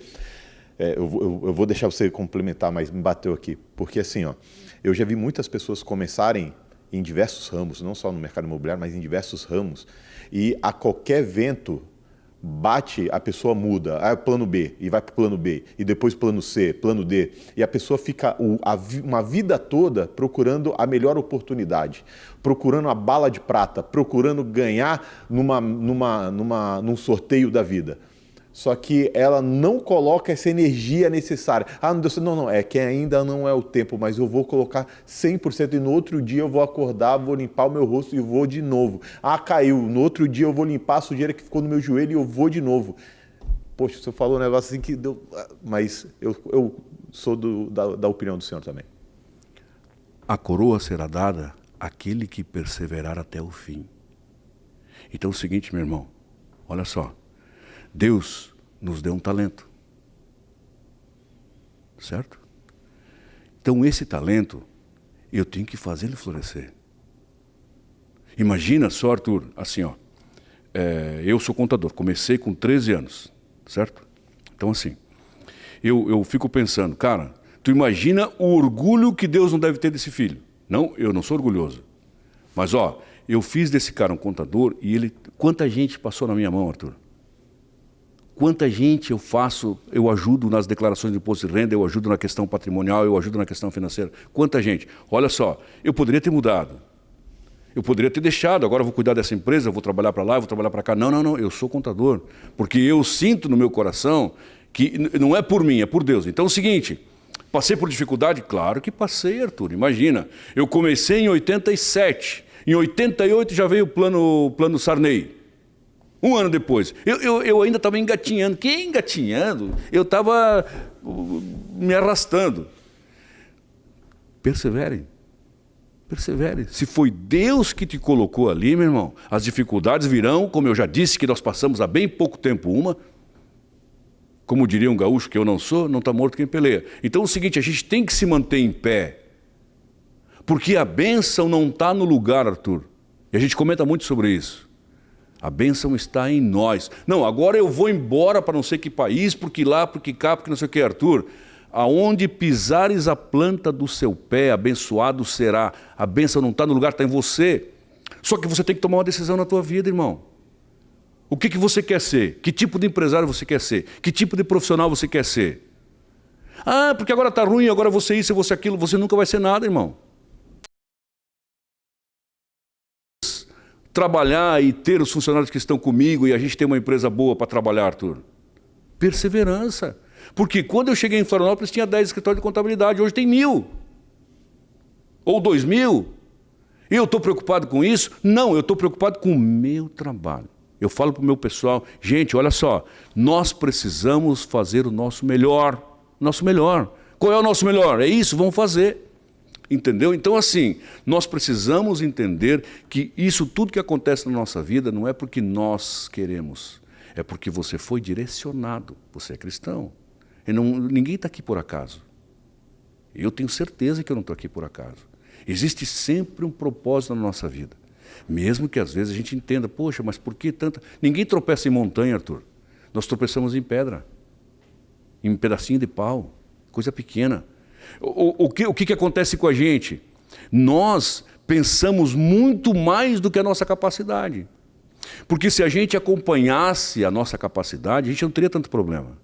Eu vou deixar você complementar, mas me bateu aqui. Porque assim, ó, eu já vi muitas pessoas começarem em diversos ramos, não só no mercado imobiliário, mas em diversos ramos. E a qualquer vento bate, a pessoa muda. Plano B, e vai para o plano B. E depois plano C, plano D. E a pessoa fica uma vida toda procurando a melhor oportunidade, procurando a bala de prata, procurando ganhar num sorteio da vida. Só que ela não coloca essa energia necessária. Ah, não deu certo. Não, é que ainda não é o tempo, mas eu vou colocar 100% e no outro dia eu vou acordar, vou limpar o meu rosto e vou de novo. Ah, caiu. No outro dia eu vou limpar a sujeira que ficou no meu joelho e eu vou de novo. Poxa, você falou um negócio assim que deu... Mas eu sou da opinião do senhor também. A coroa será dada àquele que perseverar até o fim. Então é o seguinte, meu irmão, olha só. Deus nos deu um talento, certo? Então esse talento, eu tenho que fazer ele florescer. Imagina só, Arthur, assim, ó, eu sou contador, comecei com 13 anos, certo? Então assim, eu fico pensando, cara, tu imagina o orgulho que Deus não deve ter desse filho. Não, eu não sou orgulhoso, mas ó, eu fiz desse cara um contador e quanta gente passou na minha mão, Arthur? Quanta gente eu ajudo nas declarações de imposto de renda, eu ajudo na questão patrimonial, eu ajudo na questão financeira. Quanta gente. Olha só, eu poderia ter mudado. Eu poderia ter deixado, agora eu vou cuidar dessa empresa, eu vou trabalhar para lá, eu vou trabalhar para cá. Não, eu sou contador. Porque eu sinto no meu coração que não é por mim, é por Deus. Então é o seguinte, passei por dificuldade? Claro que passei, Arthur. Imagina, eu comecei em 87, em 88 já veio o plano Sarney. Um ano depois, eu ainda estava engatinhando. Que engatinhando? Eu estava me arrastando. Persevere. Persevere. Se foi Deus que te colocou ali, meu irmão, as dificuldades virão, como eu já disse, que nós passamos há bem pouco tempo uma. Como diria um gaúcho, que eu não sou, não está morto quem peleia. Então é o seguinte, a gente tem que se manter em pé. Porque a bênção não está no lugar, Arthur. E a gente comenta muito sobre isso. A bênção está em nós. Não, agora eu vou embora para não sei que país, porque lá, porque cá, porque não sei o que, Arthur. Aonde pisares a planta do seu pé, abençoado será. A bênção não está no lugar, está em você. Só que você tem que tomar uma decisão na tua vida, irmão. O que você quer ser? Que tipo de empresário você quer ser? Que tipo de profissional você quer ser? Ah, porque agora está ruim, agora você isso, você aquilo. Você nunca vai ser nada, irmão. Trabalhar e ter os funcionários que estão comigo e a gente ter uma empresa boa para trabalhar, Arthur. Perseverança. Porque quando eu cheguei em Florianópolis tinha 10 escritórios de contabilidade, hoje tem 1.000. Ou 2.000. E eu estou preocupado com isso? Não, eu estou preocupado com o meu trabalho. Eu falo para o meu pessoal, gente, olha só, nós precisamos fazer o nosso melhor. Nosso melhor. Qual é o nosso melhor? É isso, vamos fazer. Entendeu? Então, assim, nós precisamos entender que isso tudo que acontece na nossa vida não é porque nós queremos, é porque você foi direcionado, você é cristão. E ninguém está aqui por acaso. Eu tenho certeza que eu não estou aqui por acaso. Existe sempre um propósito na nossa vida. Mesmo que às vezes a gente entenda, poxa, mas por que tanta... Ninguém tropeça em montanha, Arthur. Nós tropeçamos em pedra, em pedacinho de pau, coisa pequena. O que acontece com a gente? Nós pensamos muito mais do que a nossa capacidade. Porque se a gente acompanhasse a nossa capacidade, a gente não teria tanto problema.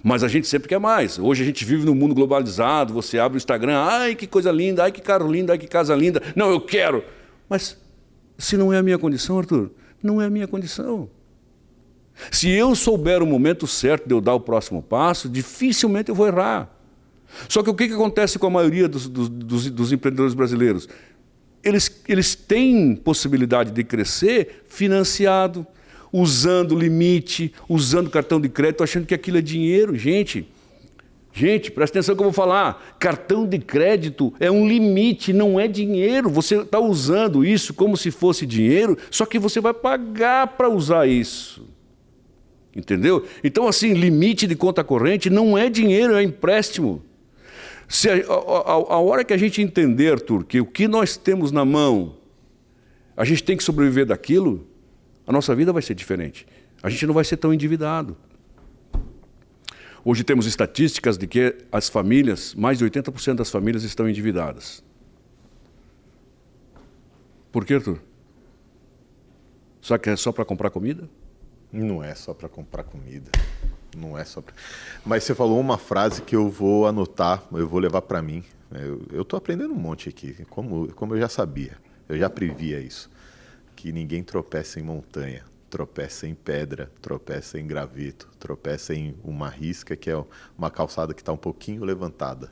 Mas a gente sempre quer mais. Hoje a gente vive num mundo globalizado, você abre o Instagram, ai que coisa linda, ai que carro lindo, ai que casa linda. Não, eu quero. Mas se não é a minha condição, Arthur, não é a minha condição. Se eu souber o momento certo de eu dar o próximo passo, dificilmente eu vou errar. Só que o que acontece com a maioria dos empreendedores brasileiros? Eles têm possibilidade de crescer financiado, usando limite, usando cartão de crédito, achando que aquilo é dinheiro. Gente, presta atenção no que eu vou falar. Cartão de crédito é um limite, não é dinheiro. Você está usando isso como se fosse dinheiro, só que você vai pagar para usar isso. Entendeu? Então, assim, limite de conta corrente não é dinheiro, é empréstimo. Se a hora que a gente entender, Arthur, que o que nós temos na mão, a gente tem que sobreviver daquilo, a nossa vida vai ser diferente. A gente não vai ser tão endividado. Hoje temos estatísticas de que as famílias, mais de 80% das famílias estão endividadas. Por quê, Arthur? Só que é só para comprar comida? Não é só para comprar comida. Não é só pra... Mas você falou uma frase que eu vou anotar, eu vou levar para mim. Eu estou aprendendo um monte aqui, como eu já sabia. Eu já previa isso. Que ninguém tropeça em montanha, tropeça em pedra, tropeça em graveto, tropeça em uma risca, que é uma calçada que está um pouquinho levantada.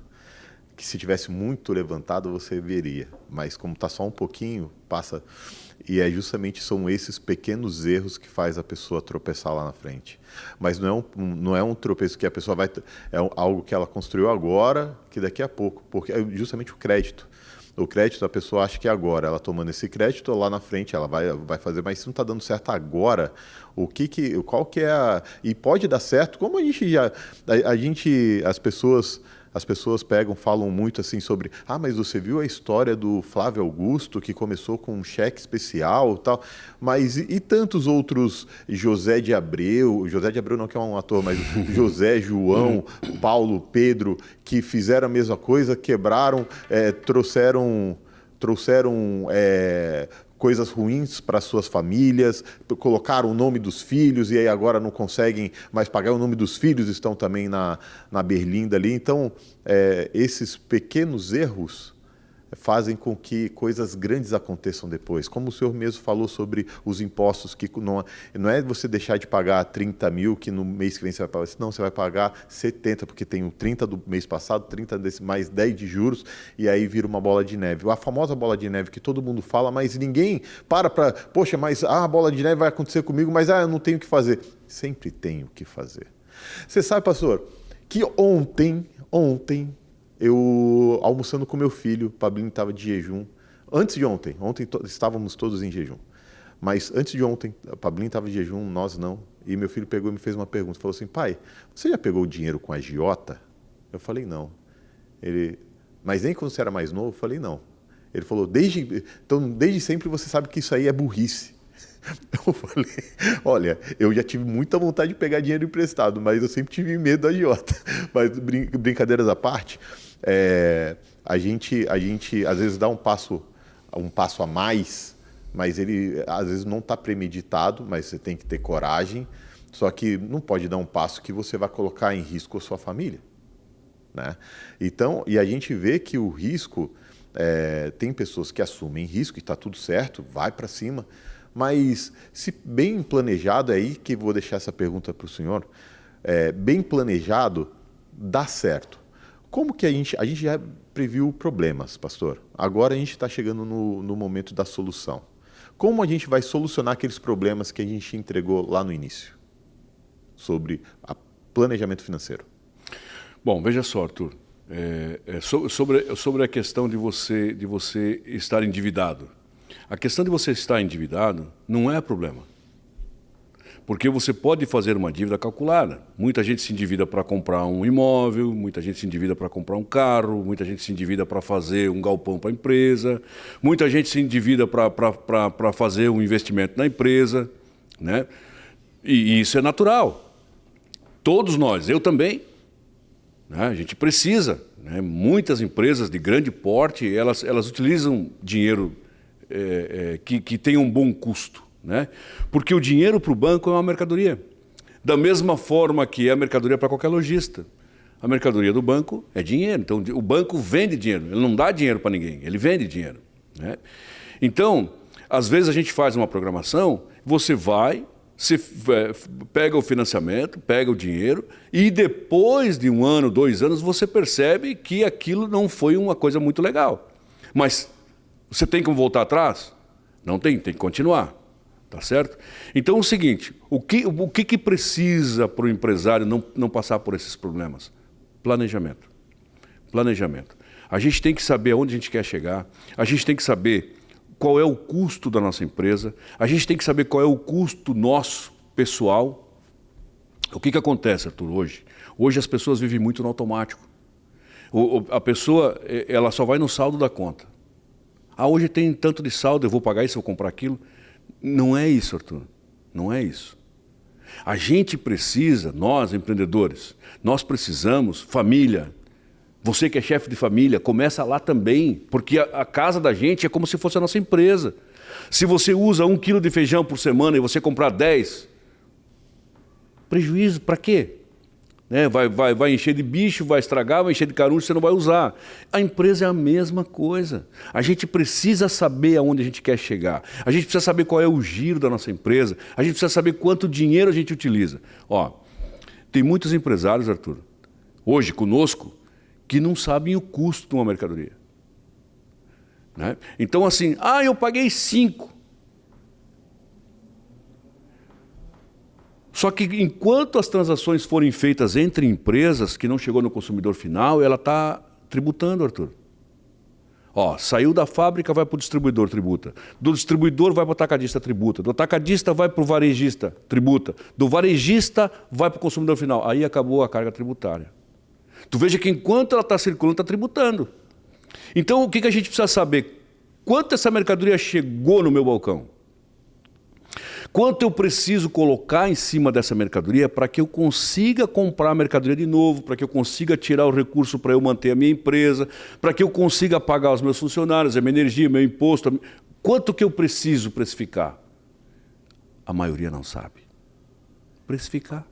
Que se tivesse muito levantado você veria, mas como está só um pouquinho, passa... E é justamente são esses pequenos erros que faz a pessoa tropeçar lá na frente. Mas não é um tropeço que a pessoa vai... É algo que ela construiu agora, que daqui a pouco, porque é justamente o crédito. O crédito, a pessoa acha que é agora, ela tomando esse crédito, lá na frente ela vai fazer, mas se não está dando certo agora, qual que é a... E pode dar certo, como a gente já... As pessoas falam muito assim sobre, mas você viu a história do Flávio Augusto, que começou com um cheque especial e tal, mas e tantos outros, José de Abreu não que é um ator, mas José, João, Paulo, Pedro, que fizeram a mesma coisa, quebraram, trouxeram coisas ruins para suas famílias, colocaram o nome dos filhos e aí agora não conseguem mais pagar o nome dos filhos, estão também na berlinda ali. Então, esses pequenos erros fazem com que coisas grandes aconteçam depois. Como o senhor mesmo falou sobre os impostos, que não é você deixar de pagar 30 mil, que no mês que vem você vai pagar, não, você vai pagar 70, porque tem o 30 do mês passado, 30 desse, mais 10 de juros, e aí vira uma bola de neve. A famosa bola de neve que todo mundo fala, mas ninguém poxa, mas a bola de neve vai acontecer comigo, mas eu não tenho o que fazer. Sempre tenho o que fazer. Você sabe, pastor, que ontem, eu almoçando com meu filho, o Pablinho estava de jejum. Antes de ontem estávamos todos em jejum. Mas antes de ontem, o Pablinho estava de jejum, nós não. E meu filho pegou e me fez uma pergunta. Falou assim, pai, você já pegou o dinheiro com a agiota? Eu falei, não. Mas nem quando você era mais novo? Eu falei, não. Ele falou, desde sempre você sabe que isso aí é burrice. Eu falei, olha, eu já tive muita vontade de pegar dinheiro emprestado, mas eu sempre tive medo da agiota. Mas brincadeiras à parte, a gente às vezes dá um passo a mais, mas ele às vezes não está premeditado, mas você tem que ter coragem, só que não pode dar um passo que você vai colocar em risco a sua família, né? Então, e a gente vê que o risco, tem pessoas que assumem risco e está tudo certo, vai para cima, mas se bem planejado, é aí que vou deixar essa pergunta para o senhor, bem planejado, dá certo. Como que a gente já previu problemas, pastor? Agora a gente está chegando no momento da solução. Como a gente vai solucionar aqueles problemas que a gente entregou lá no início? Sobre planejamento financeiro. Bom, veja só, Arthur. Sobre a questão de você estar endividado. A questão de você estar endividado não é problema. Porque você pode fazer uma dívida calculada. Muita gente se endivida para comprar um imóvel, muita gente se endivida para comprar um carro, muita gente se endivida para fazer um galpão para a empresa, muita gente se endivida para fazer um investimento na empresa, né? E isso é natural. Todos nós, eu também. Né? A gente precisa. Né? Muitas empresas de grande porte, elas utilizam dinheiro que tem um bom custo. Né? Porque o dinheiro para o banco é uma mercadoria. Da mesma forma que é a mercadoria para qualquer lojista. A mercadoria do banco é dinheiro. Então, o banco vende dinheiro. Ele não dá dinheiro para ninguém, ele vende dinheiro. Né? Então, às vezes a gente faz uma programação, você vai, você pega o financiamento, pega o dinheiro, e depois de 1 ano, 2 anos, você percebe que aquilo não foi uma coisa muito legal. Mas você tem como voltar atrás? Não tem que continuar. Tá certo? Então é o seguinte, o que precisa para o empresário não passar por esses problemas? Planejamento. Planejamento. A gente tem que saber aonde a gente quer chegar, a gente tem que saber qual é o custo da nossa empresa, a gente tem que saber qual é o custo nosso, pessoal. O que acontece, Arthur, hoje? Hoje as pessoas vivem muito no automático. A pessoa, ela só vai no saldo da conta. Ah, hoje tem tanto de saldo, eu vou pagar isso, eu vou comprar aquilo. Não é isso, Arthur. Não é isso. A gente precisa, nós empreendedores, nós precisamos, família, você que é chefe de família, começa lá também, porque a casa da gente é como se fosse a nossa empresa. Se você usa 1 quilo de feijão por semana e você comprar 10, prejuízo para quê? Né? Vai encher de bicho, vai estragar, vai encher de caruncho, você não vai usar. A empresa é a mesma coisa. A gente precisa saber aonde a gente quer chegar. A gente precisa saber qual é o giro da nossa empresa. A gente precisa saber quanto dinheiro a gente utiliza. Ó, tem muitos empresários, Arthur, hoje conosco, que não sabem o custo de uma mercadoria. Né? Então assim, eu paguei 5. Só que enquanto as transações forem feitas entre empresas, que não chegou no consumidor final, ela está tributando, Arthur. Ó, saiu da fábrica, vai para o distribuidor, tributa. Do distribuidor vai para o atacadista, tributa. Do atacadista vai para o varejista, tributa. Do varejista vai para o consumidor final. Aí acabou a carga tributária. Tu veja que enquanto ela está circulando, está tributando. Então o que a gente precisa saber? Quanto essa mercadoria chegou no meu balcão? Quanto eu preciso colocar em cima dessa mercadoria para que eu consiga comprar a mercadoria de novo, para que eu consiga tirar o recurso para eu manter a minha empresa, para que eu consiga pagar os meus funcionários, a minha energia, meu imposto. Quanto que eu preciso precificar? A maioria não sabe. Precificar.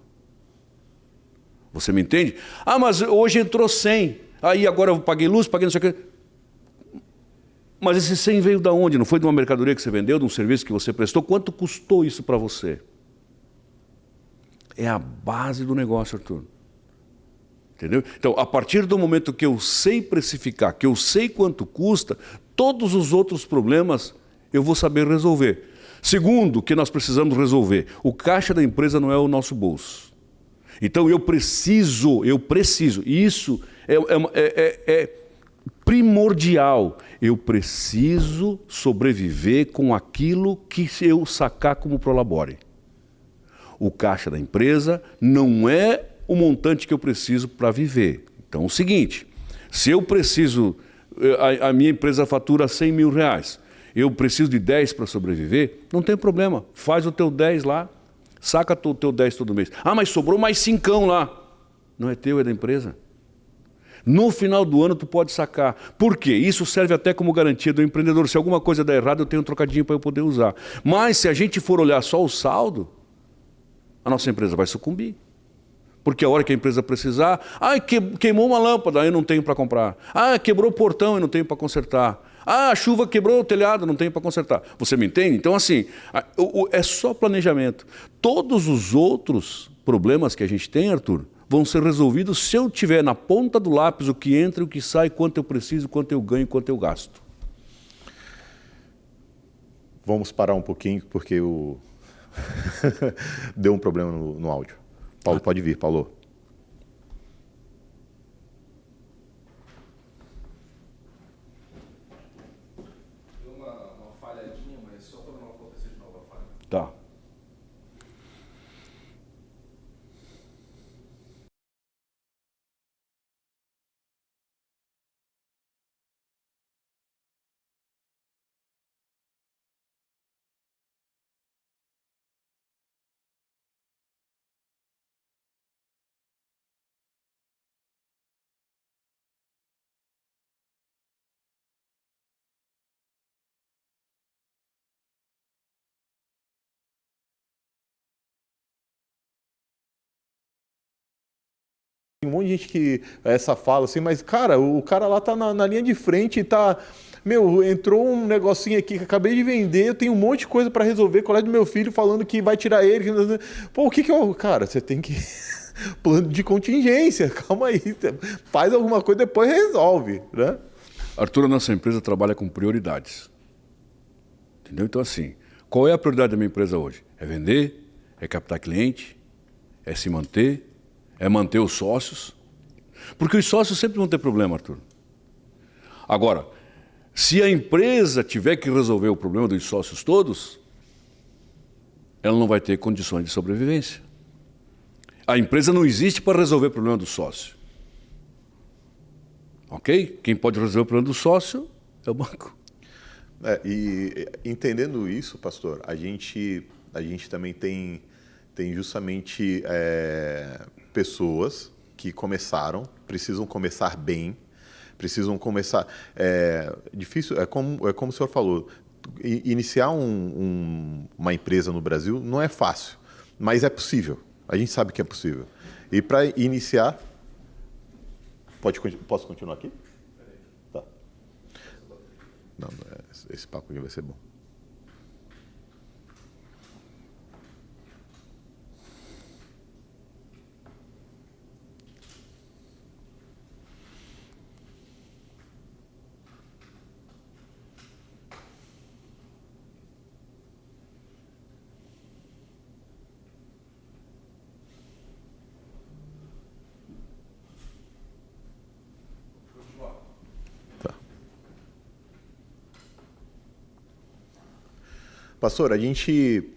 Você me entende? Mas hoje entrou 100. Aí agora eu paguei luz, paguei não sei o quê. Mas esse 100 veio de onde? Não foi de uma mercadoria que você vendeu, de um serviço que você prestou? Quanto custou isso para você? É a base do negócio, Arthur. Entendeu? Então, a partir do momento que eu sei precificar, que eu sei quanto custa, todos os outros problemas eu vou saber resolver. Segundo, que nós precisamos resolver, o caixa da empresa não é o nosso bolso. Então, eu preciso, e isso é primordial. Eu preciso sobreviver com aquilo que eu sacar como prolabore. O caixa da empresa não é o montante que eu preciso para viver. Então é o seguinte, se eu preciso, a minha empresa fatura 100 mil reais, eu preciso de 10 para sobreviver, não tem problema, faz o teu 10 lá, saca o teu 10 todo mês. Mas sobrou mais 5 lá. Não é teu, é da empresa. No final do ano tu pode sacar. Por quê? Isso serve até como garantia do empreendedor. Se alguma coisa der errado, eu tenho um trocadinho para eu poder usar. Mas se a gente for olhar só o saldo, a nossa empresa vai sucumbir. Porque a hora que a empresa precisar, queimou uma lâmpada, eu não tenho para comprar. Quebrou o portão, eu não tenho para consertar. A chuva quebrou o telhado, não tenho para consertar. Você me entende? Então assim, é só planejamento. Todos os outros problemas que a gente tem, Arthur, vão ser resolvidos se eu tiver na ponta do lápis o que entra e o que sai, quanto eu preciso, quanto eu ganho, quanto eu gasto. Vamos parar um pouquinho, porque deu um problema no áudio. Paulo, pode vir, Paulo. Tá. Tem um monte de gente que essa fala assim, mas cara, o cara lá tá na linha de frente e tá. Meu, entrou um negocinho aqui que acabei de vender, eu tenho um monte de coisa para resolver, colégio do meu filho falando que vai tirar ele. Pô, o que que eu. Cara, você tem que. Plano de contingência, calma aí. Faz alguma coisa, depois resolve, né? Arthur, a nossa empresa trabalha com prioridades. Entendeu? Então, assim, qual é a prioridade da minha empresa hoje? É vender? É captar cliente? É se manter? É manter os sócios? Porque os sócios sempre vão ter problema, Arthur. Agora, se a empresa tiver que resolver o problema dos sócios todos, ela não vai ter condições de sobrevivência. A empresa não existe para resolver o problema do sócio. Ok? Quem pode resolver o problema do sócio é o banco. E entendendo isso, pastor, a gente também tem justamente pessoas que começaram, precisam começar bem, precisam começar. Difícil, é como o senhor falou, iniciar uma empresa no Brasil não é fácil, mas é possível. A gente sabe que é possível. E para iniciar, posso continuar aqui? Tá. Não, esse papo aqui vai ser bom. Pastor, a gente,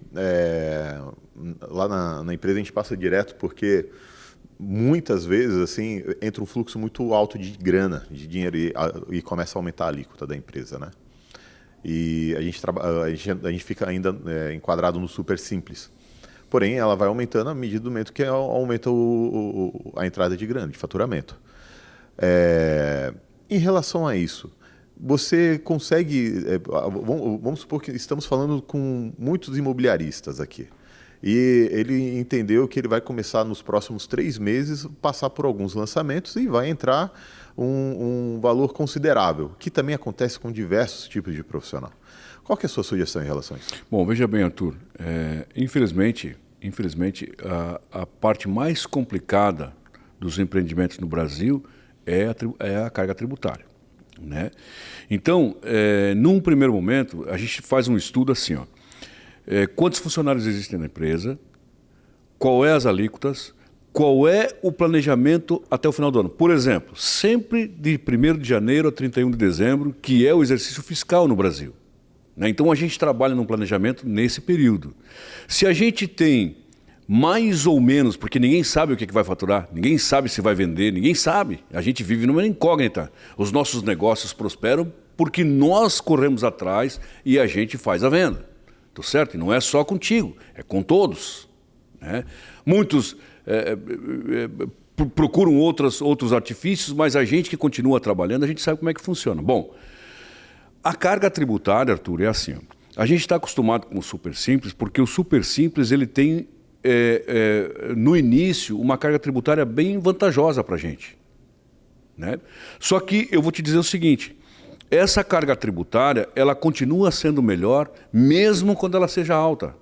lá na empresa, a gente passa direto porque muitas vezes assim entra um fluxo muito alto de grana, de dinheiro e começa a aumentar a alíquota da empresa, né? E a gente fica ainda enquadrado no super simples. Porém, ela vai aumentando à medida do momento que aumenta a entrada de grana, de faturamento. Em relação a isso, você consegue. Vamos supor que estamos falando com muitos imobiliaristas aqui. E ele entendeu que ele vai começar nos próximos 3 meses, passar por alguns lançamentos e vai entrar um valor considerável, que também acontece com diversos tipos de profissional. Qual que é a sua sugestão em relação a isso? Bom, veja bem, Arthur, infelizmente, a parte mais complicada dos empreendimentos no Brasil é a carga tributária, né? Então, num primeiro momento, a gente faz um estudo assim, ó, quantos funcionários existem na empresa, qual é as alíquotas, qual é o planejamento até o final do ano. Por exemplo, sempre de 1º de janeiro a 31 de dezembro, que é o exercício fiscal no Brasil, né? Então, a gente trabalha num planejamento nesse período. Se a gente tem mais ou menos, porque ninguém sabe o que vai faturar, ninguém sabe se vai vender, ninguém sabe. A gente vive numa incógnita. Os nossos negócios prosperam porque nós corremos atrás e a gente faz a venda. Tô certo? E não é só contigo, é com todos, né? Muitos procuram outros artifícios, mas a gente que continua trabalhando, a gente sabe como é que funciona. Bom, a carga tributária, Arthur, é assim, ó. A gente está acostumado com o super simples, porque o super simples ele tem no início uma carga tributária bem vantajosa para a gente, né? Só que eu vou te dizer o seguinte, essa carga tributária ela continua sendo melhor mesmo quando ela seja alta,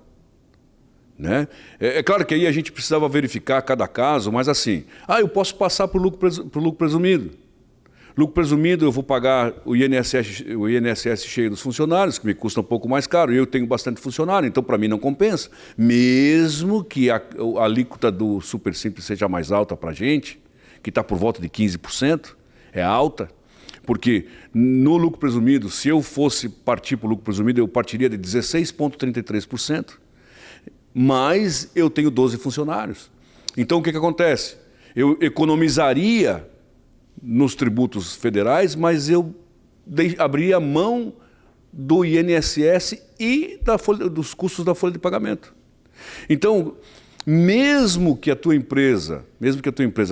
né? É claro que aí a gente precisava verificar cada caso, mas assim, eu posso passar para o lucro presumido. Lucro presumido, eu vou pagar o INSS cheio dos funcionários, que me custa um pouco mais caro, e eu tenho bastante funcionário, então para mim não compensa. Mesmo que a alíquota do super simples seja mais alta para a gente, que está por volta de 15%, é alta, porque no lucro presumido, se eu fosse partir para o lucro presumido, eu partiria de 16,33%, mas eu tenho 12 funcionários. Então, o que acontece? Eu economizaria nos tributos federais, mas eu abriria mão do INSS e dos custos da folha de pagamento. Então, mesmo que a tua empresa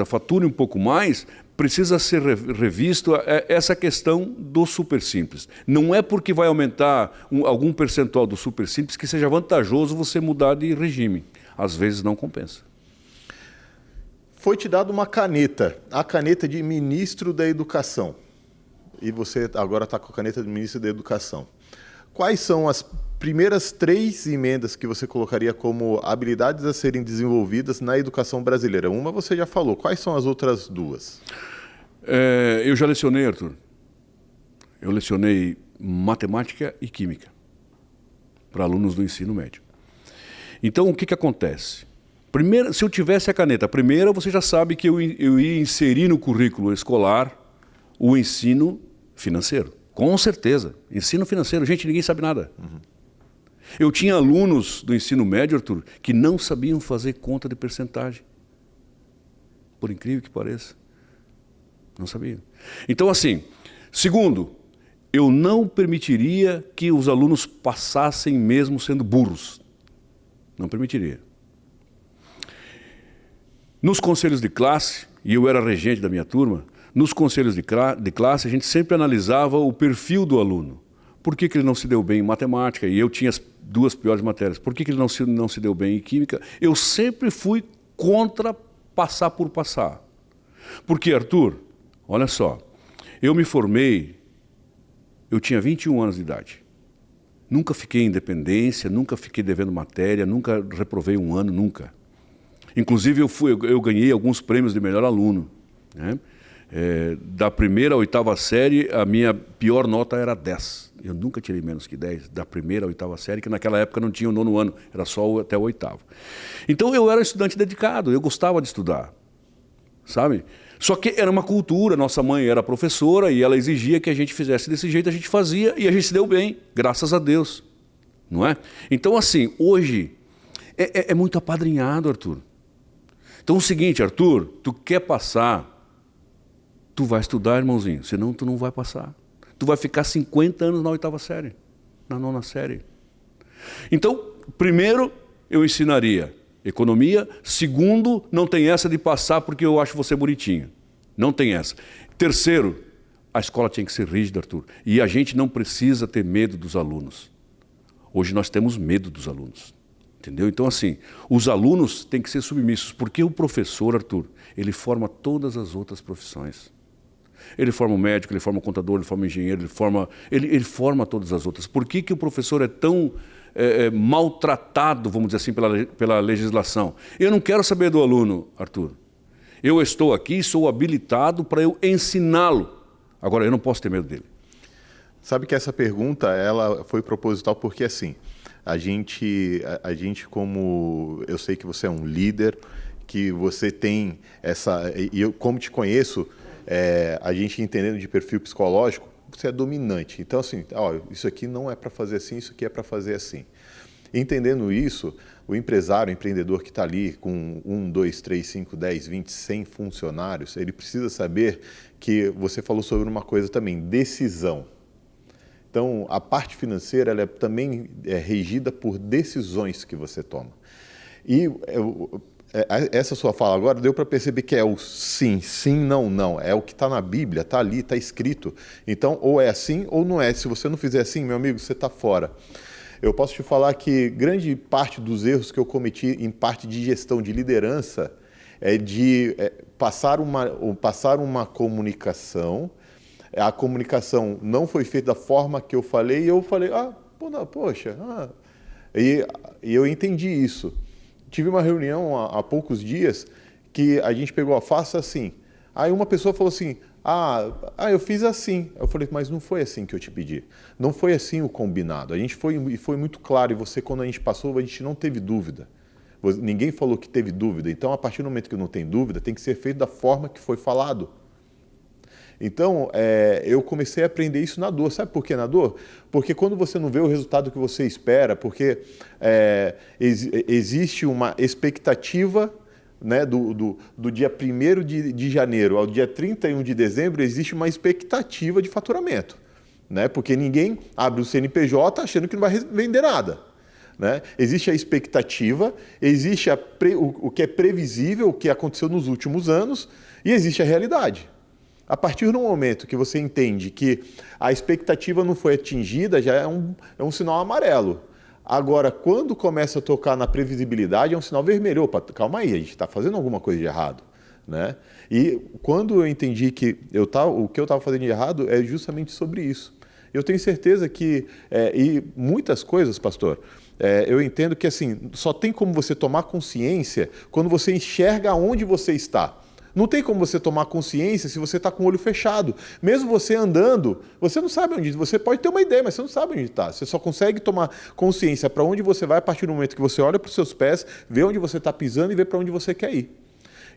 fature um pouco mais, precisa ser revisto essa questão do super simples. Não é porque vai aumentar algum percentual do super simples que seja vantajoso você mudar de regime. Às vezes não compensa. Foi te dada uma caneta, a caneta de ministro da Educação. E você agora está com a caneta de ministro da Educação. Quais são as primeiras 3 emendas que você colocaria como habilidades a serem desenvolvidas na educação brasileira? Uma você já falou. Quais são as outras 2? Eu já lecionei, Arthur. Eu lecionei matemática e química para alunos do ensino médio. Então, o que acontece? Primeiro, se eu tivesse a caneta, a primeira você já sabe que eu ia inserir no currículo escolar o ensino financeiro. Com certeza. Ensino financeiro. Gente, ninguém sabe nada. Uhum. Eu tinha alunos do ensino médio, Arthur, que não sabiam fazer conta de percentagem. Por incrível que pareça. Não sabiam. Então, assim, segundo, eu não permitiria que os alunos passassem mesmo sendo burros. Não permitiria. Nos conselhos de classe, e eu era regente da minha turma, nos conselhos de classe a gente sempre analisava o perfil do aluno. Por que ele não se deu bem em matemática? E eu tinha as 2 piores matérias. Por que ele não se deu bem em química? Eu sempre fui contra passar por passar. Porque, Arthur, olha só, eu me formei, eu tinha 21 anos de idade. Nunca fiquei em dependência, nunca fiquei devendo matéria, nunca reprovei um ano, nunca. Inclusive, eu ganhei alguns prêmios de melhor aluno, né? Da primeira à 8ª série, a minha pior nota era 10. Eu nunca tirei menos que 10, da primeira à 8ª série, que naquela época não tinha o 9º ano, era só até o 8º. Então eu era um estudante dedicado, eu gostava de estudar, sabe? Só que era uma cultura, nossa mãe era professora e ela exigia que a gente fizesse desse jeito, a gente fazia e a gente se deu bem, graças a Deus, não é? Então assim, hoje é muito apadrinhado, Arthur. Então é o seguinte, Arthur, tu quer passar, tu vai estudar, irmãozinho, senão tu não vai passar. Tu vai ficar 50 anos na 8ª série, na 9ª série. Então, primeiro, eu ensinaria economia. Segundo, não tem essa de passar porque eu acho você bonitinho. Não tem essa. Terceiro, a escola tinha que ser rígida, Arthur. E a gente não precisa ter medo dos alunos. Hoje nós temos medo dos alunos. Entendeu? Então, assim, os alunos têm que ser submissos, porque o professor, Arthur, ele forma todas as outras profissões. Ele forma o médico, ele forma o contador, ele forma o engenheiro, ele forma todas as outras. Por que o professor é tão maltratado, vamos dizer assim, pela legislação? Eu não quero saber do aluno, Arthur. Eu estou aqui, sou habilitado para eu ensiná-lo. Agora, eu não posso ter medo dele. Sabe que essa pergunta ela foi proposital porque, assim, a gente como eu sei que você é um líder, que você tem essa... E eu, como te conheço, a gente entendendo de perfil psicológico, você é dominante. Então, assim, ó, isso aqui não é para fazer assim, isso aqui é para fazer assim. Entendendo isso, o empresário, o empreendedor que está ali com 1, 2, 3, 5, 10, 20, 100 funcionários, ele precisa saber que você falou sobre uma coisa também, decisão. Então, a parte financeira ela também é regida por decisões que você toma. E essa sua fala agora deu para perceber que é o sim, sim, não, não. É o que está na Bíblia, está ali, está escrito. Então, ou é assim ou não é. Se você não fizer assim, meu amigo, você está fora. Eu posso te falar que grande parte dos erros que eu cometi em parte de gestão de liderança é de passar uma comunicação. A comunicação não foi feita da forma que eu falei e eu falei, poxa. E eu entendi isso. Tive uma reunião há poucos dias que a gente pegou a faça assim. Aí uma pessoa falou assim, eu fiz assim. Eu falei, mas não foi assim que eu te pedi. Não foi assim o combinado. A gente foi muito claro e você, quando a gente passou, a gente não teve dúvida. Ninguém falou que teve dúvida. Então, a partir do momento que não tem dúvida, tem que ser feito da forma que foi falado. Então, eu comecei a aprender isso na dor. Sabe por que na dor? Porque quando você não vê o resultado que você espera, porque existe uma expectativa, né, do dia 1º de janeiro ao dia 31 de dezembro, existe uma expectativa de faturamento, né? Porque ninguém abre o CNPJ achando que não vai vender nada, né? Existe a expectativa, existe o que é previsível, o que aconteceu nos últimos anos, e existe a realidade. A partir do momento que você entende que a expectativa não foi atingida, já é um sinal amarelo. Agora, quando começa a tocar na previsibilidade, é um sinal vermelho. Opa, calma aí, a gente está fazendo alguma coisa de errado, né? E quando eu entendi que o que eu estava fazendo de errado é justamente sobre isso. Eu tenho certeza que, e muitas coisas, pastor, eu entendo que assim, só tem como você tomar consciência quando você enxerga onde você está. Não tem como você tomar consciência se você está com o olho fechado. Mesmo você andando, você não sabe onde. Você pode ter uma ideia, mas você não sabe onde está. Você só consegue tomar consciência para onde você vai a partir do momento que você olha para os seus pés, vê onde você está pisando e vê para onde você quer ir.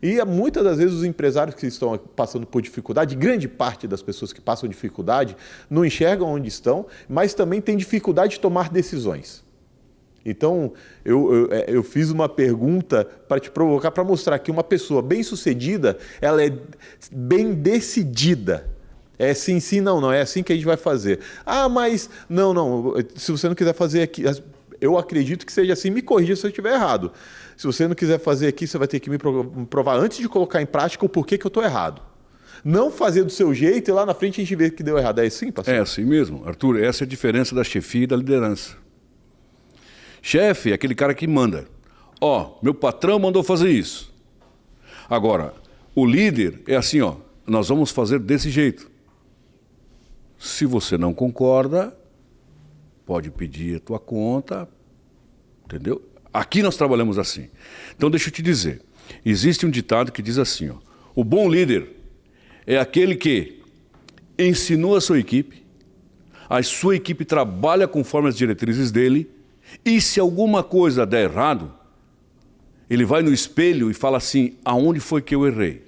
E muitas das vezes os empresários que estão passando por dificuldade, grande parte das pessoas que passam dificuldade, não enxergam onde estão, mas também têm dificuldade de tomar decisões. Então, eu fiz uma pergunta para te provocar, para mostrar que uma pessoa bem-sucedida, ela é bem decidida. É sim, sim, não, não, é assim que a gente vai fazer. Ah, mas não, se você não quiser fazer aqui, eu acredito que seja assim, me corrija se eu estiver errado. Se você não quiser fazer aqui, você vai ter que me provar antes de colocar em prática o porquê que eu estou errado. Não fazer do seu jeito e lá na frente a gente vê que deu errado. É assim, pastor? É assim mesmo, Arthur, essa é a diferença da chefia e da liderança. Chefe é aquele cara que manda. Meu patrão mandou fazer isso. Agora, o líder é assim, nós vamos fazer desse jeito. Se você não concorda, pode pedir a tua conta, entendeu? Aqui nós trabalhamos assim. Então deixa eu te dizer, existe um ditado que diz assim, o bom líder é aquele que ensinou a sua equipe trabalha conforme as diretrizes dele, e se alguma coisa der errado, ele vai no espelho e fala assim, aonde foi que eu errei?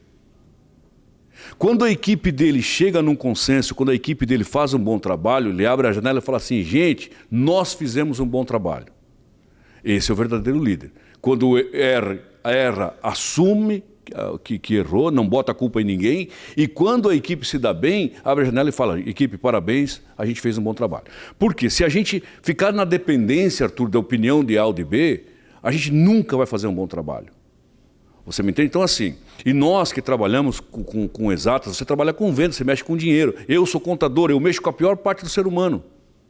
Quando a equipe dele chega num consenso, quando a equipe dele faz um bom trabalho, ele abre a janela e fala assim, gente, nós fizemos um bom trabalho. Esse é o verdadeiro líder. Quando erra, assume que errou, não bota a culpa em ninguém, e quando a equipe se dá bem, abre a janela e fala, equipe, parabéns, a gente fez um bom trabalho. Porque se a gente ficar na dependência, Arthur, da opinião de A ou de B, a gente nunca vai fazer um bom trabalho. Você me entende? Então assim, e nós que trabalhamos com exatas, você trabalha com venda, você mexe com dinheiro. Eu sou contador, eu mexo com a pior parte do ser humano,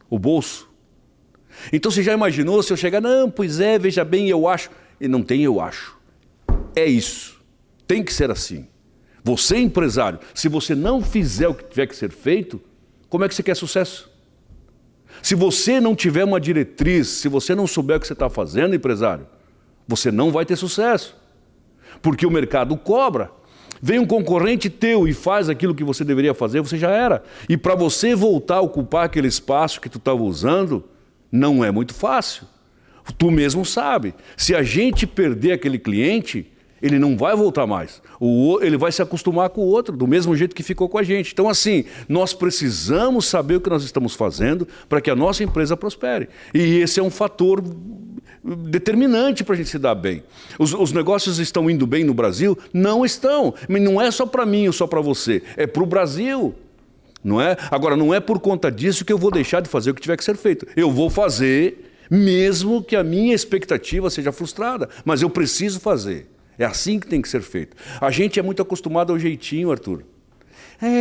o bolso. Então você já imaginou se eu chegar, não, pois é, veja bem, eu acho. E não tem eu acho. É isso. Tem que ser assim. Você, empresário, se você não fizer o que tiver que ser feito, como é que você quer sucesso? Se você não tiver uma diretriz, se você não souber o que você está fazendo, empresário, você não vai ter sucesso. Porque o mercado cobra. Vem um concorrente teu e faz aquilo que você deveria fazer, você já era. E para você voltar a ocupar aquele espaço que tu estava usando, não é muito fácil. Tu mesmo sabe. Se a gente perder aquele cliente, ele não vai voltar mais. Ele vai se acostumar com o outro, do mesmo jeito que ficou com a gente. Então, assim, nós precisamos saber o que nós estamos fazendo para que a nossa empresa prospere. E esse é um fator determinante para a gente se dar bem. Os negócios estão indo bem no Brasil? Não estão. Mas não é só para mim ou só para você. É para o Brasil. Não é? Agora, não é por conta disso que eu vou deixar de fazer o que tiver que ser feito. Eu vou fazer, mesmo que a minha expectativa seja frustrada. Mas eu preciso fazer. É assim que tem que ser feito. A gente é muito acostumado ao jeitinho, Arthur.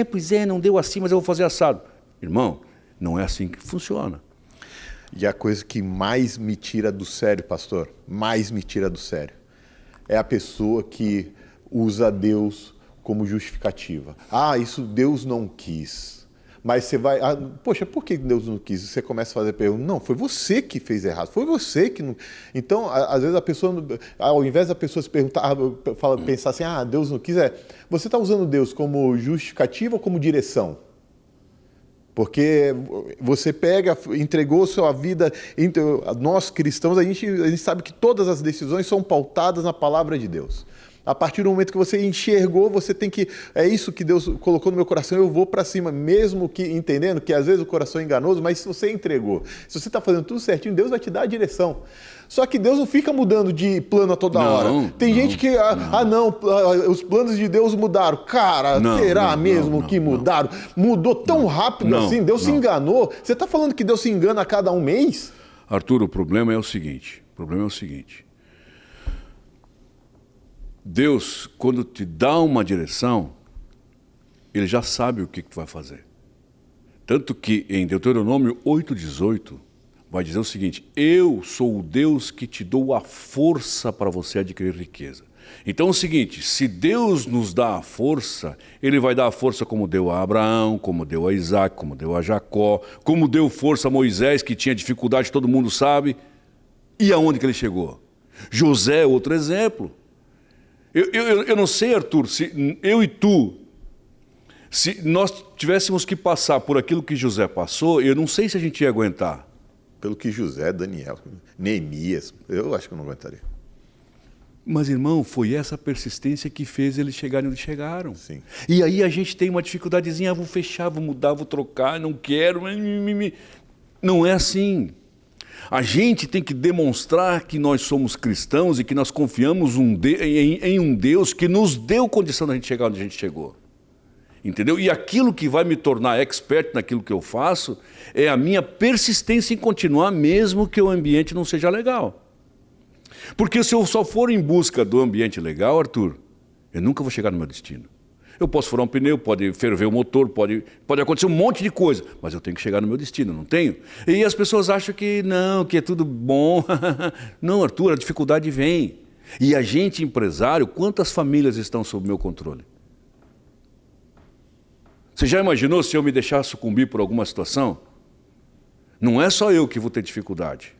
Pois é, não deu assim, mas eu vou fazer assado. Irmão, não é assim que funciona. E a coisa que mais me tira do sério, pastor, mais me tira do sério, é a pessoa que usa Deus como justificativa. Isso Deus não quis. Mas você vai... poxa, por que Deus não quis? Você começa a fazer pergunta. Não, foi você que fez errado. Foi você que não... Então, às vezes a pessoa, ao invés da pessoa se perguntar, pensar assim, Deus não quis, você está usando Deus como justificativa ou como direção? Porque você entregou sua vida, nós cristãos, a gente sabe que todas as decisões são pautadas na palavra de Deus. A partir do momento que você enxergou, você tem que... É isso que Deus colocou no meu coração, eu vou para cima, mesmo que entendendo que às vezes o coração é enganoso, mas se você entregou, se você está fazendo tudo certinho, Deus vai te dar a direção. Só que Deus não fica mudando de plano a toda hora. Tem gente que, os planos de Deus mudaram. Cara, será mesmo que mudaram? Mudou tão rápido assim? Deus se enganou? Você está falando que Deus se engana a cada um mês? Arthur, o problema é o seguinte. Deus, quando te dá uma direção, Ele já sabe o que tu vai fazer. Tanto que em Deuteronômio 8,18 vai dizer o seguinte: eu sou o Deus que te dou a força para você adquirir riqueza. Então é o seguinte, se Deus nos dá a força, Ele vai dar a força como deu a Abraão, como deu a Isaac, como deu a Jacó, como deu força a Moisés, que tinha dificuldade, todo mundo sabe. E aonde que ele chegou? José é outro exemplo. Eu não sei, Arthur, se eu e tu, se nós tivéssemos que passar por aquilo que José passou, eu não sei se a gente ia aguentar. Pelo que José, Daniel, Neemias, eu acho que eu não aguentaria. Mas, irmão, foi essa persistência que fez eles chegarem onde chegaram. Sim. E aí a gente tem uma dificuldadezinha, vou fechar, vou mudar, vou trocar, não quero. Não é assim. A gente tem que demonstrar que nós somos cristãos e que nós confiamos em um Deus que nos deu condição de a gente chegar onde a gente chegou. Entendeu? E aquilo que vai me tornar expert naquilo que eu faço é a minha persistência em continuar, mesmo que o ambiente não seja legal. Porque se eu só for em busca do ambiente legal, Arthur, eu nunca vou chegar no meu destino. Eu posso furar um pneu, pode ferver o motor, pode acontecer um monte de coisa, mas eu tenho que chegar no meu destino, não tenho? E as pessoas acham que não, que é tudo bom. Não, Arthur, a dificuldade vem. E a gente, empresário, quantas famílias estão sob meu controle? Você já imaginou se eu me deixar sucumbir por alguma situação? Não é só eu que vou ter dificuldade.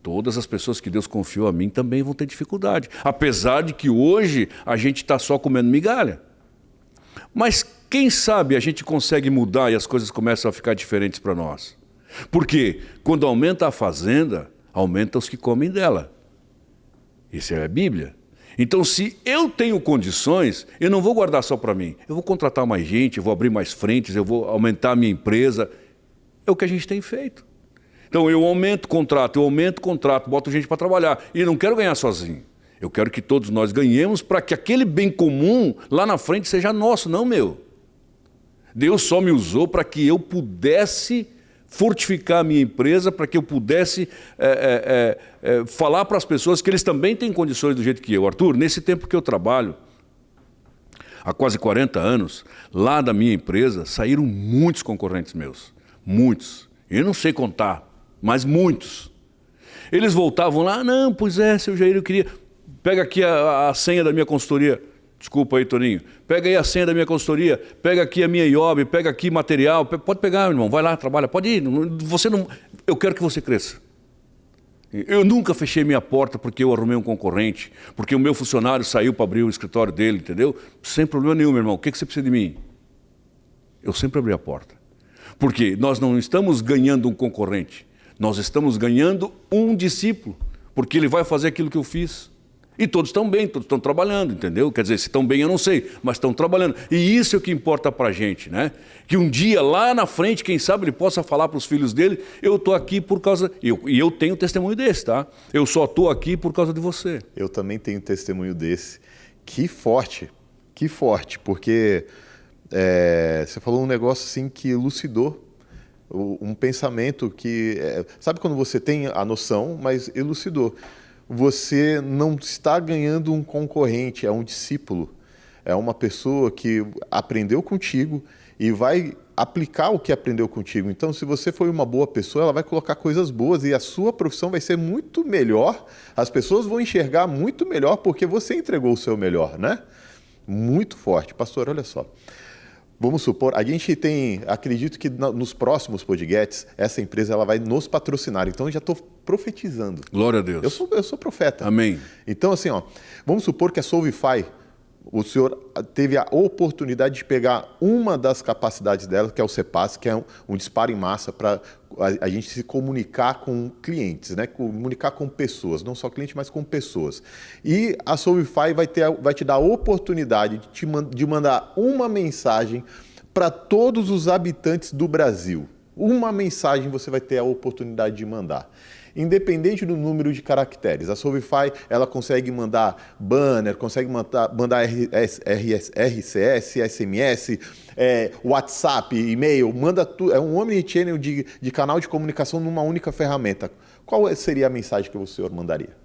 Todas as pessoas que Deus confiou a mim também vão ter dificuldade. Apesar de que hoje a gente está só comendo migalha. Mas quem sabe a gente consegue mudar e as coisas começam a ficar diferentes para nós. Porque quando aumenta a fazenda, aumenta os que comem dela. Isso é a Bíblia. Então, se eu tenho condições, eu não vou guardar só para mim. Eu vou contratar mais gente, eu vou abrir mais frentes, eu vou aumentar a minha empresa. É o que a gente tem feito. Então, eu aumento contrato, boto gente para trabalhar. E não quero ganhar sozinho. Eu quero que todos nós ganhemos para que aquele bem comum lá na frente seja nosso, não meu. Deus só me usou para que eu pudesse fortificar a minha empresa, para que eu pudesse falar para as pessoas que eles também têm condições do jeito que eu. Arthur, nesse tempo que eu trabalho, há quase 40 anos, lá da minha empresa, saíram muitos concorrentes meus. Muitos. Eu não sei contar, mas muitos. Eles voltavam lá, não, pois é, seu Jair, eu queria... Pega aqui a senha da minha consultoria. Desculpa aí, Toninho. Pega aí a senha da minha consultoria. Pega aqui a minha IOB. Pega aqui material. Pode pegar, meu irmão. Vai lá, trabalha. Pode ir. Você não... Eu quero que você cresça. Eu nunca fechei minha porta porque eu arrumei um concorrente. Porque o meu funcionário saiu para abrir o escritório dele, entendeu? Sem problema nenhum, meu irmão. O que você precisa de mim? Eu sempre abri a porta. Porque nós não estamos ganhando um concorrente. Nós estamos ganhando um discípulo. Porque ele vai fazer aquilo que eu fiz. E todos estão bem, todos estão trabalhando, entendeu? Quer dizer, se estão bem eu não sei, mas estão trabalhando. E isso é o que importa para a gente, né? Que um dia lá na frente, quem sabe ele possa falar para os filhos dele, eu estou aqui por causa... E eu tenho testemunho desse, tá? Eu só estou aqui por causa de você. Eu também tenho testemunho desse. Que forte, porque você falou um negócio assim que elucidou um pensamento que... sabe quando você tem a noção, mas elucidou. Você não está ganhando um concorrente, é um discípulo. É uma pessoa que aprendeu contigo e vai aplicar o que aprendeu contigo. Então, se você foi uma boa pessoa, ela vai colocar coisas boas e a sua profissão vai ser muito melhor. As pessoas vão enxergar muito melhor porque você entregou o seu melhor, né? Muito forte. Pastor, olha só. Vamos supor, a gente tem, acredito que nos próximos podcasts, essa empresa ela vai nos patrocinar. Então, eu já estou profetizando. Glória a Deus. Eu sou profeta. Amém. Então, assim, vamos supor que a Solvify o senhor teve a oportunidade de pegar uma das capacidades dela, que é o CPAS, que é um disparo em massa para a gente se comunicar com clientes, né? Comunicar com pessoas, não só clientes, mas com pessoas. E a Solvify vai te dar a oportunidade de mandar uma mensagem para todos os habitantes do Brasil. Uma mensagem você vai ter a oportunidade de mandar. Independente do número de caracteres. A Solvify, ela consegue mandar banner, consegue mandar RCS, SMS, WhatsApp, e-mail, manda tudo. É um omnichannel de canal de comunicação numa única ferramenta. Qual seria a mensagem que o senhor mandaria?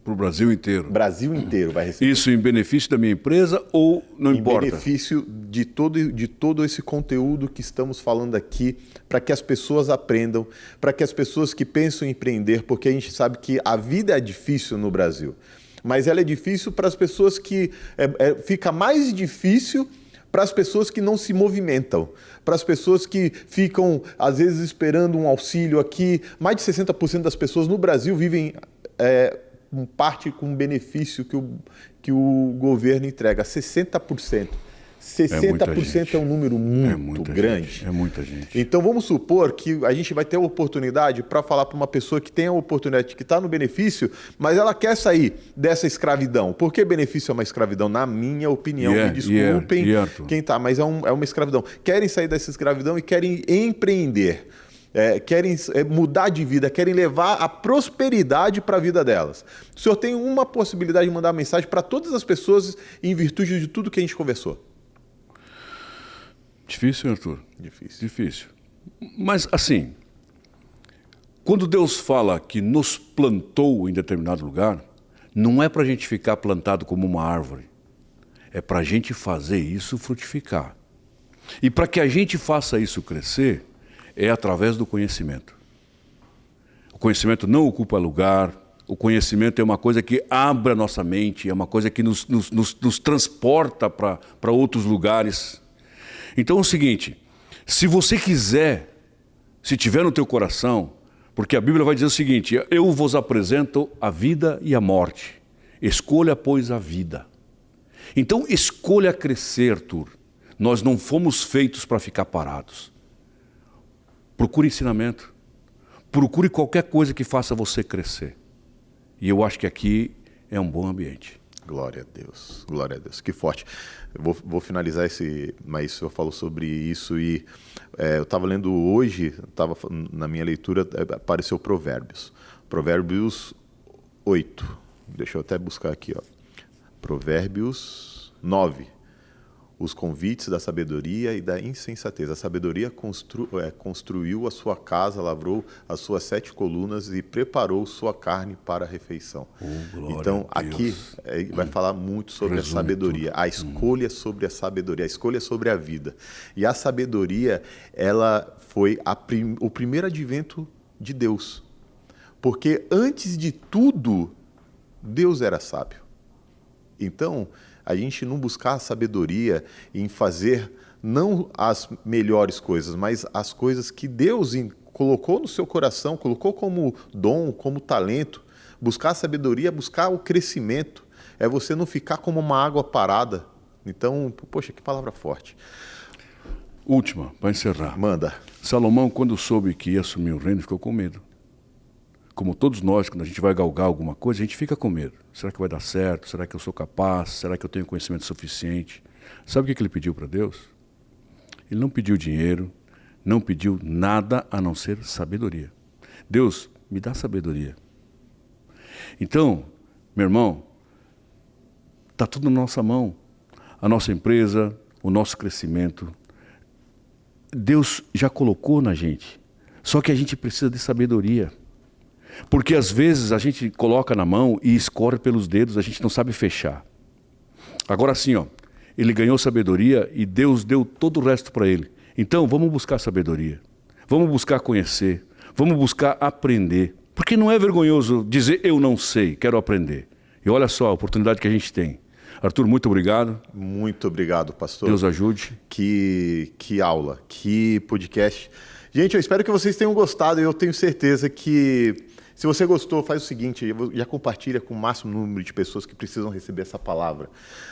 Para o Brasil inteiro. O Brasil inteiro vai receber. Isso em benefício da minha empresa ou não importa? Em benefício de todo esse conteúdo que estamos falando aqui, para que as pessoas aprendam, para que as pessoas que pensam em empreender, porque a gente sabe que a vida é difícil no Brasil, mas ela é difícil para as pessoas que... fica mais difícil para as pessoas que não se movimentam, para as pessoas que ficam, às vezes, esperando um auxílio aqui. Mais de 60% das pessoas no Brasil vivem... parte com o benefício que o governo entrega, 60%. 60% é um número muito grande. É muita gente. Então vamos supor que a gente vai ter a oportunidade para falar para uma pessoa que tem a oportunidade, que está no benefício, mas ela quer sair dessa escravidão. Por que benefício é uma escravidão? Na minha opinião, me desculpem quem está, mas é uma escravidão. Querem sair dessa escravidão e querem empreender. Querem mudar de vida, querem levar a prosperidade para a vida delas. O senhor tem uma possibilidade de mandar mensagem para todas as pessoas em virtude de tudo que a gente conversou. Difícil, Arthur? Difícil. Mas, assim, quando Deus fala que nos plantou em determinado lugar, não é para a gente ficar plantado como uma árvore. É para a gente fazer isso frutificar. E para que a gente faça isso crescer, é através do conhecimento. O conhecimento não ocupa lugar, o conhecimento é uma coisa que abre a nossa mente, é uma coisa que nos transporta para outros lugares. Então é o seguinte, se você quiser, se tiver no teu coração, porque a Bíblia vai dizer o seguinte, eu vos apresento a vida e a morte, escolha, pois, a vida. Então escolha crescer, Arthur. Nós não fomos feitos para ficar parados. Procure ensinamento. Procure qualquer coisa que faça você crescer. E eu acho que aqui é um bom ambiente. Glória a Deus, que forte. Eu vou finalizar mas o senhor falou sobre isso e eu estava lendo hoje, na minha leitura, apareceu Provérbios 8. Deixa eu até buscar aqui, ó. Provérbios 9. Os convites da sabedoria e da insensatez. A sabedoria construiu a sua casa, lavrou as suas 7 colunas e preparou sua carne para a refeição. Então, aqui vai falar muito sobre a sabedoria, a escolha sobre a sabedoria, a escolha sobre a vida. E a sabedoria, ela foi o primeiro advento de Deus. Porque antes de tudo, Deus era sábio. Então, a gente não buscar a sabedoria em fazer não as melhores coisas, mas as coisas que Deus colocou no seu coração, colocou como dom, como talento. Buscar a sabedoria, buscar o crescimento. É você não ficar como uma água parada. Então, poxa, que palavra forte. Última, para encerrar. Manda. Salomão, quando soube que ia assumir o reino, ficou com medo. Como todos nós, quando a gente vai galgar alguma coisa, a gente fica com medo. Será que vai dar certo? Será que eu sou capaz? Será que eu tenho conhecimento suficiente? Sabe o que ele pediu para Deus? Ele não pediu dinheiro, não pediu nada a não ser sabedoria. Deus, me dá sabedoria. Então, meu irmão, está tudo na nossa mão. A nossa empresa, o nosso crescimento. Deus já colocou na gente. Só que a gente precisa de sabedoria. Porque às vezes a gente coloca na mão e escorre pelos dedos, a gente não sabe fechar. Agora sim, ó, ele ganhou sabedoria e Deus deu todo o resto para ele. Então vamos buscar sabedoria, vamos buscar conhecer, vamos buscar aprender. Porque não é vergonhoso dizer eu não sei, quero aprender. E olha só a oportunidade que a gente tem. Arthur, muito obrigado. Muito obrigado, pastor. Deus ajude. Que aula, que podcast. Gente, eu espero que vocês tenham gostado e eu tenho certeza que, se você gostou, faz o seguinte, já compartilha com o máximo número de pessoas que precisam receber essa palavra.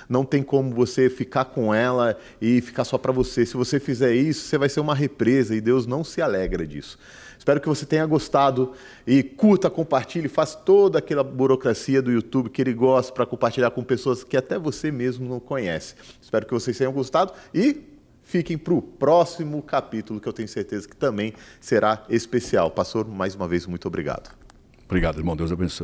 Não tem como você ficar com ela e ficar só para você. Se você fizer isso, você vai ser uma represa e Deus não se alegra disso. Espero que você tenha gostado e curta, compartilhe, faça toda aquela burocracia do YouTube que ele gosta para compartilhar com pessoas que até você mesmo não conhece. Espero que vocês tenham gostado e fiquem para o próximo capítulo, que eu tenho certeza que também será especial. Pastor, mais uma vez, muito obrigado. Obrigado, irmão. Deus abençoe.